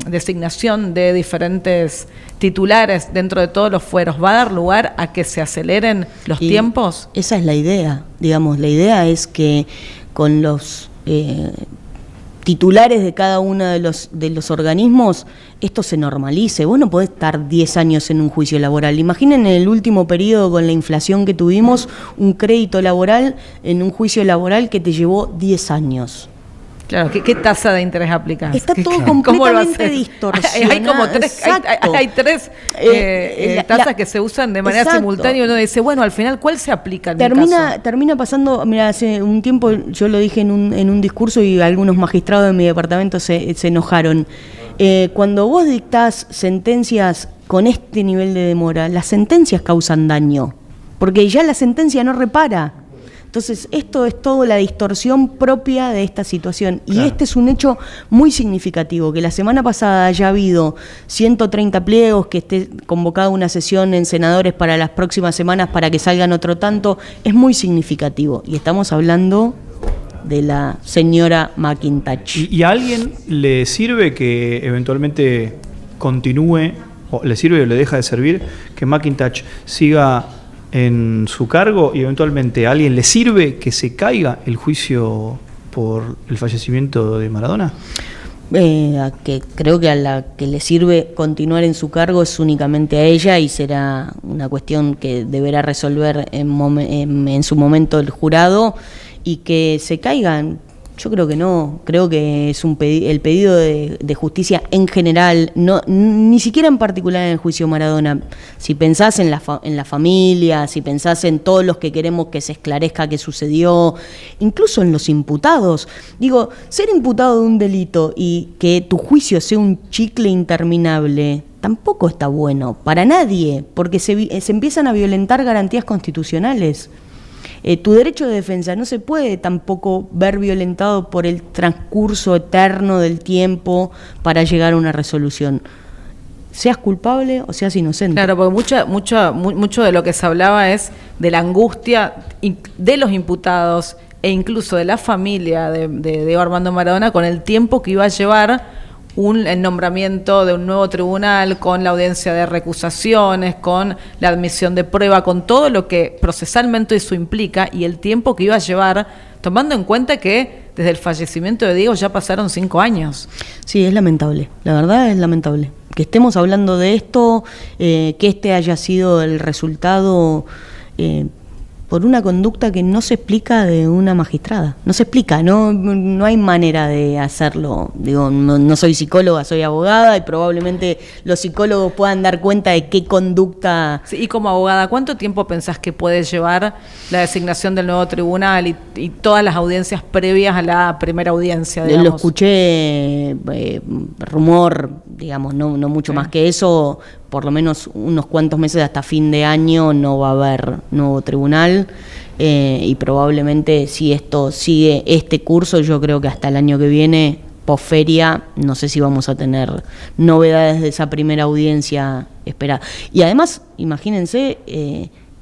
designación de diferentes titulares dentro de todos los fueros va a dar lugar a que se aceleren los tiempos. Esa es la idea, la idea es que con los titulares de cada uno de los organismos esto se normalice. Vos no podés estar 10 años en un juicio laboral. Imaginen en el último periodo con la inflación que tuvimos, un crédito laboral en un juicio laboral que te llevó 10 años. Claro, ¿qué tasa de interés aplicás? Está todo ¿Cómo lo completamente haces? distorsionado. Hay como tres, hay tres tasas que se usan de manera simultánea y uno dice, bueno, al final, ¿cuál se aplica en mi caso? Termina pasando, mira, hace un tiempo yo lo dije en un discurso y algunos magistrados de mi departamento se enojaron. Cuando vos dictás sentencias con este nivel de demora, las sentencias causan daño, porque ya la sentencia no repara. Entonces, esto es todo la distorsión propia de esta situación. Claro. Y este es un hecho muy significativo, que la semana pasada haya habido 130 pliegos, que esté convocada una sesión en senadores para las próximas semanas para que salgan otro tanto, es muy significativo. Y estamos hablando de la señora McIntosh. ¿Y a alguien le sirve que eventualmente continúe, o le sirve o le deja de servir, que McIntosh siga en su cargo y eventualmente a alguien le sirve que se caiga el juicio por el fallecimiento de Maradona? Que creo que a la que le sirve continuar en su cargo es únicamente a ella y será una cuestión que deberá resolver en su momento el jurado, y que se caigan. Yo creo que no, creo que es el pedido de justicia en general, no, ni siquiera en particular en el juicio Maradona. Si pensás en la familia, si pensás en todos los que queremos que se esclarezca qué sucedió, incluso en los imputados. Digo, ser imputado de un delito y que tu juicio sea un chicle interminable tampoco está bueno para nadie, porque se empiezan a violentar garantías constitucionales. Tu derecho de defensa no se puede tampoco ver violentado por el transcurso eterno del tiempo para llegar a una resolución. Seas culpable o seas inocente. Claro, porque mucho de lo que se hablaba es de la angustia de los imputados e incluso de la familia de Diego Armando Maradona con el tiempo que iba a llevar el nombramiento de un nuevo tribunal, con la audiencia de recusaciones, con la admisión de prueba, con todo lo que procesalmente eso implica y el tiempo que iba a llevar, tomando en cuenta que desde el fallecimiento de Diego ya pasaron 5 años. Sí, es lamentable, la verdad es lamentable. Que estemos hablando de esto, que este haya sido el resultado por una conducta que no se explica de una magistrada. No se explica, no hay manera de hacerlo. Digo, no soy psicóloga, soy abogada y probablemente los psicólogos puedan dar cuenta de qué conducta... Sí, y como abogada, ¿cuánto tiempo pensás que puede llevar la designación del nuevo tribunal y todas las audiencias previas a la primera audiencia, digamos? Lo escuché, rumor, digamos, no mucho más que eso. Por lo menos unos cuantos meses hasta fin de año no va a haber nuevo tribunal, y probablemente si esto sigue este curso, yo creo que hasta el año que viene, posferia, no sé si vamos a tener novedades de esa primera audiencia esperada. Y además, imagínense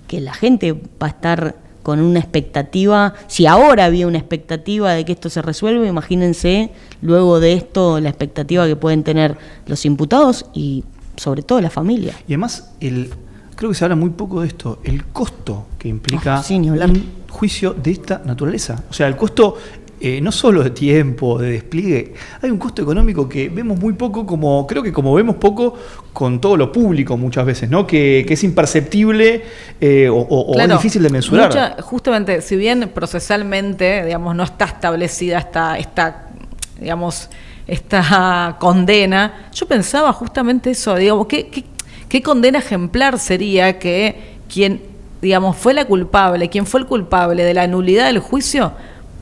que la gente va a estar con una expectativa, si ahora había una expectativa de que esto se resuelva, imagínense luego de esto la expectativa que pueden tener los imputados y sobre todo la familia. Y además, creo que se habla muy poco de esto, el costo que implica un juicio de esta naturaleza. O sea, el costo no solo de tiempo, de despliegue, hay un costo económico que vemos muy poco, creo que vemos poco con todo lo público muchas veces, ¿no? Que es imperceptible o claro, es difícil de mensurar. Justamente, si bien procesalmente, digamos, no está establecida esta condena, yo pensaba justamente eso, digamos, ¿qué condena ejemplar sería que quien, digamos, fue el culpable de la nulidad del juicio,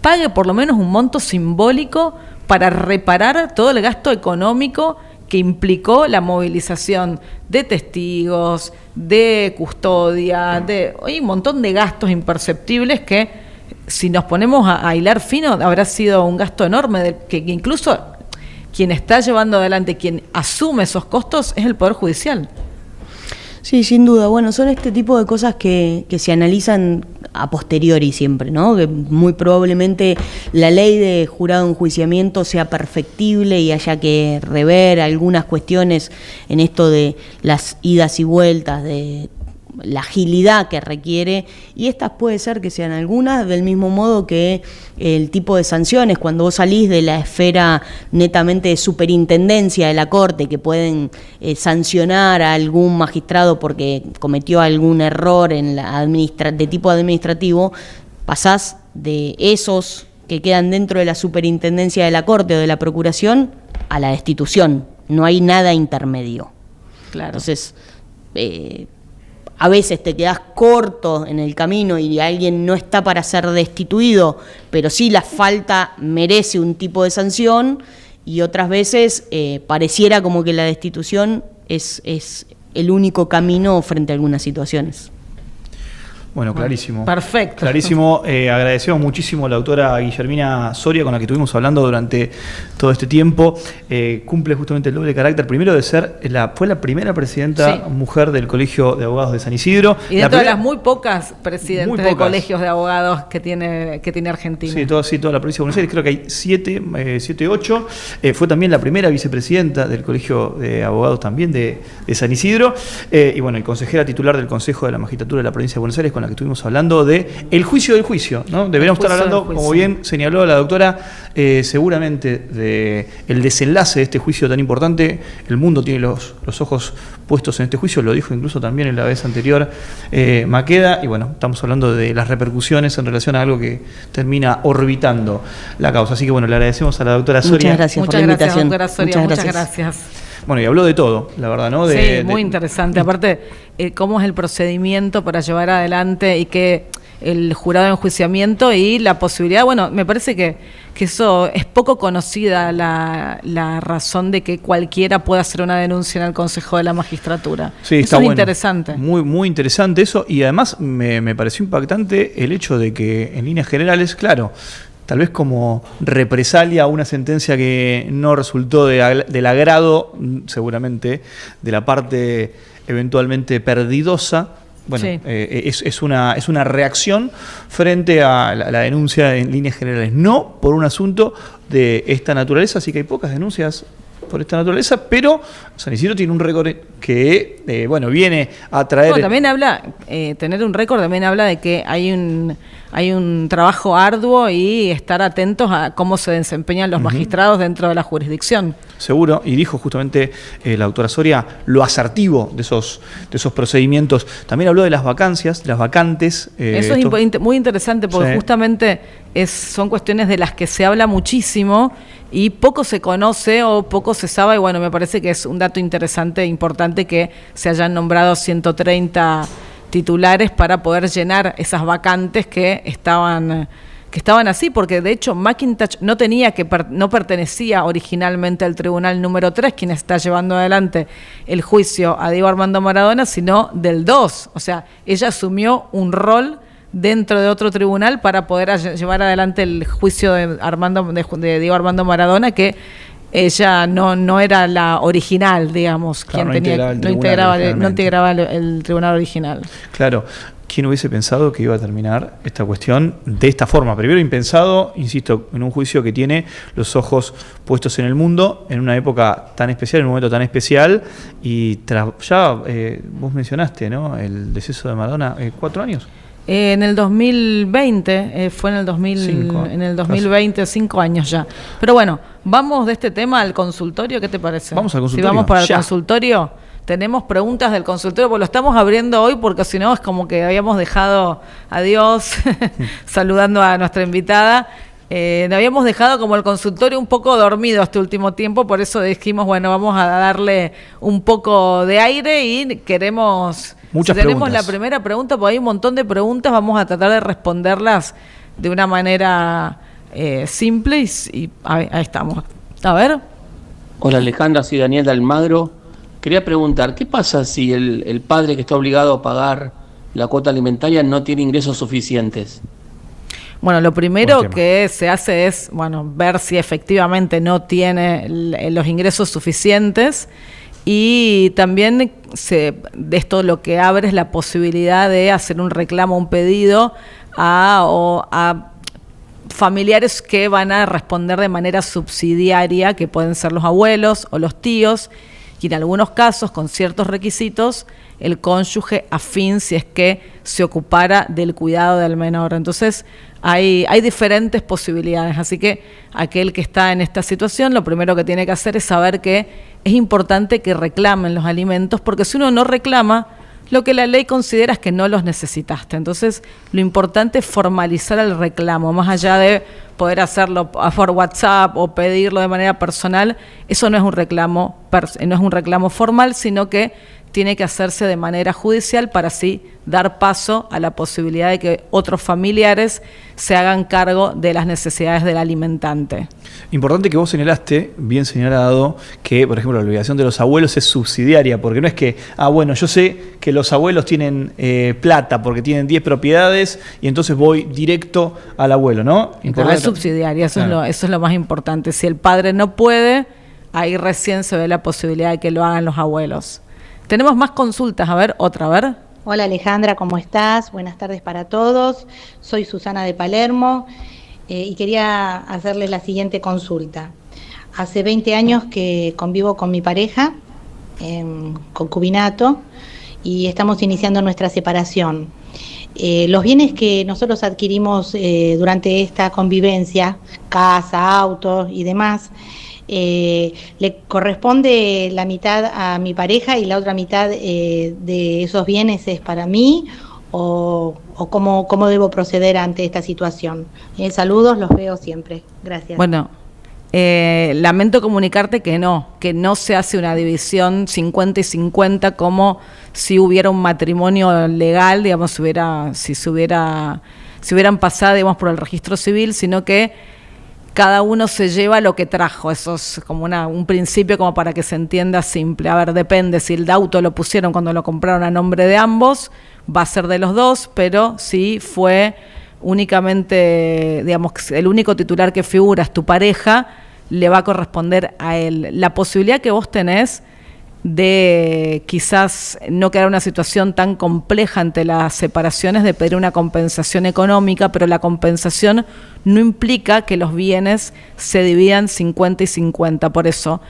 pague por lo menos un monto simbólico para reparar todo el gasto económico que implicó la movilización de testigos, de custodia, hay un montón de gastos imperceptibles que, si nos ponemos a hilar fino, habrá sido un gasto enorme, que incluso quien está llevando adelante, quien asume esos costos, es el Poder Judicial. Sí, sin duda. Bueno, son este tipo de cosas que se analizan a posteriori siempre, ¿no? Que muy probablemente la ley de jurado de enjuiciamiento sea perfectible y haya que rever algunas cuestiones en esto de las idas y vueltas, de la agilidad que requiere, y estas puede ser que sean algunas del mismo modo que el tipo de sanciones, cuando vos salís de la esfera netamente de superintendencia de la Corte, que pueden sancionar a algún magistrado porque cometió algún error en de tipo administrativo, pasás de esos que quedan dentro de la superintendencia de la Corte o de la Procuración a la destitución. No hay nada intermedio. Claro. Entonces, a veces te quedás corto en el camino y alguien no está para ser destituido, pero sí la falta merece un tipo de sanción, y otras veces pareciera como que la destitución es el único camino frente a algunas situaciones. Bueno, clarísimo. Perfecto. Clarísimo. Agradecemos muchísimo a la doctora Guillermina Soria, con la que estuvimos hablando durante todo este tiempo. Cumple justamente el doble carácter. Primero de ser, fue la primera presidenta mujer del Colegio de Abogados de San Isidro. Y dentro de las muy pocas presidentes de colegios de abogados que tiene Argentina. Sí, toda la provincia de Buenos Aires. Creo que hay 7, 8. Fue también la primera vicepresidenta del Colegio de Abogados también de San Isidro. Y bueno, y consejera titular del Consejo de la Magistratura de la provincia de Buenos Aires, con la que estuvimos hablando de el juicio del juicio, ¿no? Deberíamos estar hablando, como bien señaló la doctora, seguramente de el desenlace de este juicio tan importante. El mundo tiene los ojos puestos en este juicio, lo dijo incluso también en la vez anterior Maqueda, y bueno, estamos hablando de las repercusiones en relación a algo que termina orbitando la causa. Así que bueno, le agradecemos a la doctora Soria. Muchas gracias por la invitación. Doctora Soria, muchas gracias. Bueno, y habló de todo, la verdad, ¿no? Sí, muy interesante. Aparte, cómo es el procedimiento para llevar adelante y que el jurado de enjuiciamiento y la posibilidad, bueno, me parece que eso es poco conocida, la razón de que cualquiera pueda hacer una denuncia en el Consejo de la Magistratura. Sí, eso está es bueno. Interesante. Muy, muy interesante eso, y además me pareció impactante el hecho de que, en líneas generales, claro, tal vez como represalia a una sentencia que no resultó del agrado, seguramente, de la parte eventualmente perdidosa. Bueno, sí. Es una reacción frente a la denuncia en líneas generales, no por un asunto de esta naturaleza, así que hay pocas denuncias por esta naturaleza, pero San Isidro tiene un récord que, viene a traer... Bueno, también habla, tener un récord también habla de que hay un trabajo arduo y estar atentos a cómo se desempeñan los magistrados dentro de la jurisdicción. Seguro, y dijo justamente la doctora Soria lo asertivo de esos procedimientos. También habló de las vacancias, de las vacantes. Eso es muy interesante, porque justamente son cuestiones de las que se habla muchísimo y poco se conoce o poco se sabe, y bueno, me parece que es un dato interesante e importante que se hayan nombrado 130 titulares para poder llenar esas vacantes que estaban así, porque de hecho McIntosh no pertenecía originalmente al Tribunal número 3, quien está llevando adelante el juicio a Diego Armando Maradona, sino del 2. O sea, ella asumió un rol dentro de otro tribunal para poder llevar adelante el juicio de Diego Armando Maradona, que ella no era la original, digamos, claro, quien no integraba el tribunal original. Claro. ¿Quién hubiese pensado que iba a terminar esta cuestión de esta forma? Primero impensado, insisto, en un juicio que tiene los ojos puestos en el mundo, en una época tan especial, en un momento tan especial, y vos mencionaste, ¿no?, el deceso de Maradona, 4 años. En el 2020, fue en el 2020, 5 años ya. Pero bueno, vamos de este tema al consultorio, ¿qué te parece? Vamos al consultorio. Si vamos para el consultorio, tenemos preguntas del consultorio, porque lo estamos abriendo hoy, porque si no es como que habíamos dejado adiós, saludando a nuestra invitada. Nos habíamos dejado como el consultorio un poco dormido este último tiempo, por eso dijimos, bueno, vamos a darle un poco de aire y tenemos la primera pregunta, porque hay un montón de preguntas, vamos a tratar de responderlas de una manera simple y ahí estamos. A ver. Hola Alejandra, soy Daniel de Almagro. Quería preguntar, ¿qué pasa si el padre que está obligado a pagar la cuota alimentaria no tiene ingresos suficientes? Bueno, lo primero que se hace es, ver si efectivamente no tiene los ingresos suficientes, y también de esto lo que abre es la posibilidad de hacer un reclamo, un pedido a familiares que van a responder de manera subsidiaria, que pueden ser los abuelos o los tíos, y en algunos casos, con ciertos requisitos, el cónyuge afín, si es que se ocupara del cuidado del menor. Entonces, hay diferentes posibilidades. Así que aquel que está en esta situación, lo primero que tiene que hacer es saber que es importante que reclamen los alimentos, porque si uno no reclama, lo que la ley considera es que no los necesitaste. Entonces, lo importante es formalizar el reclamo, más allá de poder hacerlo por WhatsApp o pedirlo de manera personal, eso no es un reclamo formal, sino que tiene que hacerse de manera judicial para así dar paso a la posibilidad de que otros familiares se hagan cargo de las necesidades del alimentante. Importante que vos señalaste, bien señalado, que por ejemplo la obligación de los abuelos es subsidiaria, porque no es que, bueno, yo sé que los abuelos tienen plata porque tienen 10 propiedades y entonces voy directo al abuelo, ¿no? No, es subsidiaria, eso es lo más importante. Si el padre no puede, ahí recién se ve la posibilidad de que lo hagan los abuelos. Tenemos más consultas, a ver. Hola Alejandra, ¿cómo estás? Buenas tardes para todos. Soy Susana de Palermo y quería hacerles la siguiente consulta. Hace 20 años que convivo con mi pareja en concubinato y estamos iniciando nuestra separación. Los bienes que nosotros adquirimos durante esta convivencia, casa, autos y demás, le corresponde la mitad a mi pareja y la otra mitad de esos bienes es para mí, o cómo debo proceder ante esta situación. Saludos, los veo siempre. Gracias. Bueno, lamento comunicarte que no se hace una división 50 y 50 como si hubiera un matrimonio legal, digamos, si hubieran pasado, digamos, por el registro civil, sino que cada uno se lleva lo que trajo. Eso es como un principio como para que se entienda simple. A ver, depende, si el auto lo pusieron cuando lo compraron a nombre de ambos, va a ser de los dos, pero si fue únicamente, digamos, el único titular que figura es tu pareja, le va a corresponder a él. La posibilidad que vos tenés de quizás no quedar una situación tan compleja ante las separaciones, de pedir una compensación económica, pero la compensación no implica que los bienes se dividan 50 y 50, por eso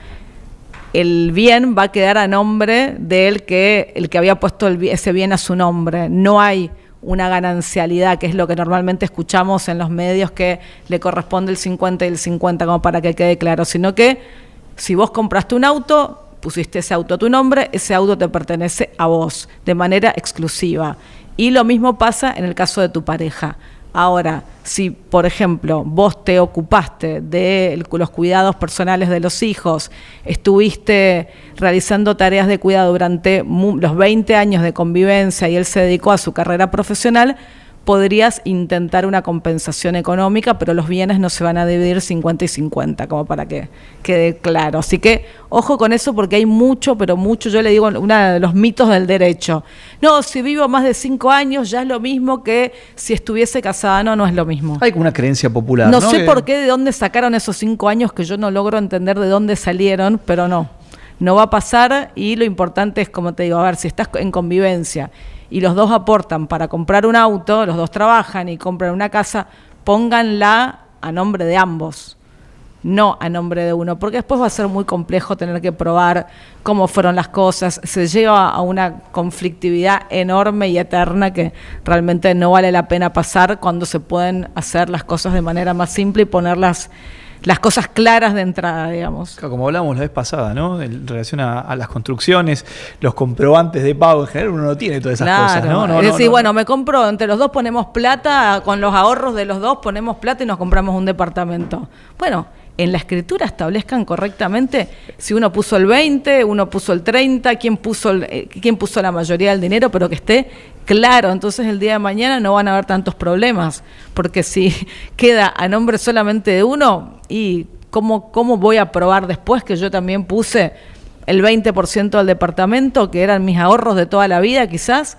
el bien va a quedar a nombre del el que había puesto ese bien a su nombre. No hay una ganancialidad, que es lo que normalmente escuchamos en los medios, que le corresponde el 50 y el 50, como para que quede claro, sino que si vos compraste un auto, pusiste ese auto a tu nombre, ese auto te pertenece a vos de manera exclusiva. Y lo mismo pasa en el caso de tu pareja. Ahora, si, por ejemplo, vos te ocupaste de los cuidados personales de los hijos, estuviste realizando tareas de cuidado durante los 20 años de convivencia y él se dedicó a su carrera profesional, podrías intentar una compensación económica, pero los bienes no se van a dividir 50 y 50, como para que quede claro. Así que ojo con eso, porque hay mucho, pero mucho, yo le digo, uno de los mitos del derecho. No, si vivo más de 5 años ya es lo mismo que si estuviese casada. No es lo mismo. Hay como una creencia popular, ¿no? No sé por qué, de dónde sacaron esos 5 años, que yo no logro entender de dónde salieron, pero no va a pasar. Y lo importante es, como te digo, a ver, si estás en convivencia y los dos aportan para comprar un auto, los dos trabajan y compran una casa, pónganla a nombre de ambos, no a nombre de uno, porque después va a ser muy complejo tener que probar cómo fueron las cosas, se lleva a una conflictividad enorme y eterna que realmente no vale la pena pasar cuando se pueden hacer las cosas de manera más simple y poner las cosas claras de entrada, digamos. Como hablábamos la vez pasada, ¿no? En relación a las construcciones, los comprobantes de pago, en general uno no tiene todas esas cosas, ¿no? Es decir, bueno, me compro, entre los dos ponemos plata, con los ahorros de los dos ponemos plata y nos compramos un departamento. Bueno, en la escritura establezcan correctamente si uno puso el 20, uno puso el 30, quién puso la mayoría del dinero, pero que esté claro. Entonces el día de mañana no van a haber tantos problemas, porque si queda a nombre solamente de uno, ¿y cómo voy a probar después que yo también puse el 20% del departamento, que eran mis ahorros de toda la vida quizás?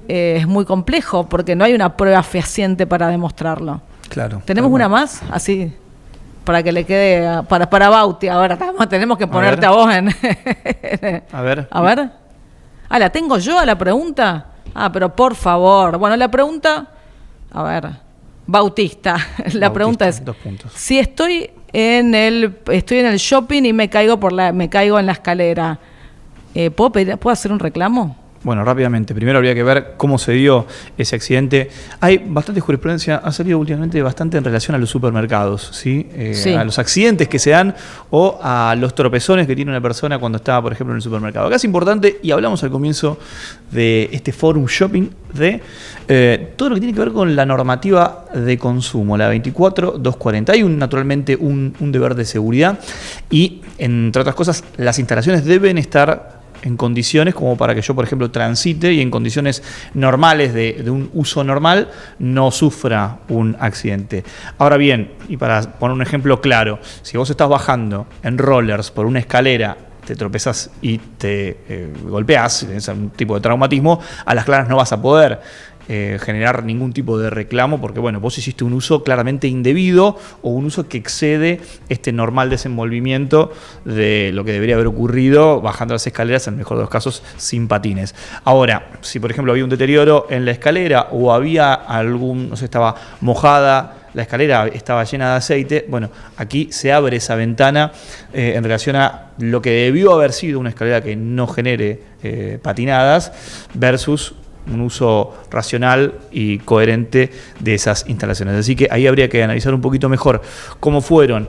Es muy complejo, porque no hay una prueba fehaciente para demostrarlo. Claro. ¿Tenemos una más? Así, para que le quede para Bauti. Ahora tenemos que ponerte a vos en... A ver. ¿La tengo yo a la pregunta? Pero por favor. Bueno, la pregunta... A ver, Bautista. La pregunta es... 2 puntos. Si estoy en el shopping y me caigo en la escalera, ¿puedo hacer un reclamo? Bueno, rápidamente. Primero habría que ver cómo se dio ese accidente. Hay bastante jurisprudencia, ha salido últimamente bastante en relación a los supermercados, ¿sí? Sí. A los accidentes que se dan o a los tropezones que tiene una persona cuando está, por ejemplo, en el supermercado. Acá es importante, y hablamos al comienzo de este Forum Shopping, de todo lo que tiene que ver con la normativa de consumo, la 24.240. Hay naturalmente un deber de seguridad y, entre otras cosas, las instalaciones deben estar en condiciones como para que yo, por ejemplo, transite y en condiciones normales de un uso normal no sufra un accidente. Ahora bien, y para poner un ejemplo claro, si vos estás bajando en rollers por una escalera, te tropezás y te golpeás, es un tipo de traumatismo, a las claras no vas a poder generar ningún tipo de reclamo porque, bueno, vos hiciste un uso claramente indebido o un uso que excede este normal desenvolvimiento de lo que debería haber ocurrido bajando las escaleras, en el mejor de los casos, sin patines. Ahora, si por ejemplo había un deterioro en la escalera o había algún, no sé, estaba mojada, la escalera estaba llena de aceite, bueno, aquí se abre esa ventana en relación a lo que debió haber sido una escalera que no genere patinadas versus un uso racional y coherente de esas instalaciones. Así que ahí habría que analizar un poquito mejor cómo fueron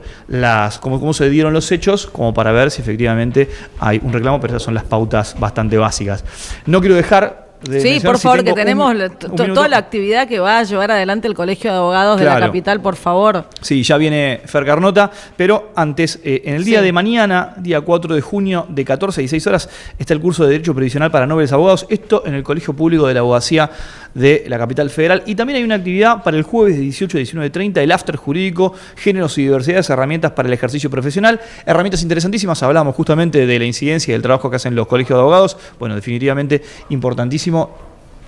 cómo se dieron los hechos, como para ver si efectivamente hay un reclamo, pero esas son las pautas bastante básicas. No quiero dejar sí, por favor, que tenemos toda la actividad que va a llevar adelante el Colegio de Abogados de la capital, por favor. Sí, ya viene Fer Carnota, pero antes, en el día de mañana, día 4 de junio, de 14 a 16 horas, está el curso de Derecho Previsional para Nobles Abogados, esto en el Colegio Público de la Abogacía de la capital federal. Y también hay una actividad para el jueves de 18 a 19:30, el After Jurídico, Géneros y Diversidades, herramientas para el ejercicio profesional. Herramientas interesantísimas, hablamos justamente de la incidencia y del trabajo que hacen los colegios de abogados. Bueno, definitivamente importantísimo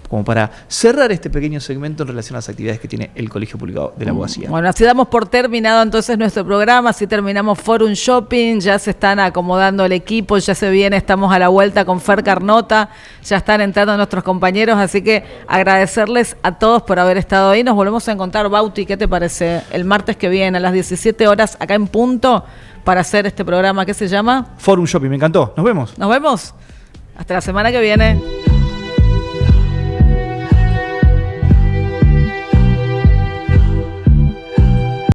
como para cerrar este pequeño segmento en relación a las actividades que tiene el Colegio Público de la Abogacía. Bueno, así damos por terminado entonces nuestro programa, así terminamos Forum Shopping, ya se están acomodando el equipo, ya se viene, estamos a la vuelta con Fer Carnota, ya están entrando nuestros compañeros, así que agradecerles a todos por haber estado ahí. Nos volvemos a encontrar, Bauti, ¿qué te parece? El martes que viene a las 17 horas acá en punto para hacer este programa, ¿qué se llama? Forum Shopping, me encantó. Nos vemos. Nos vemos. Hasta la semana que viene.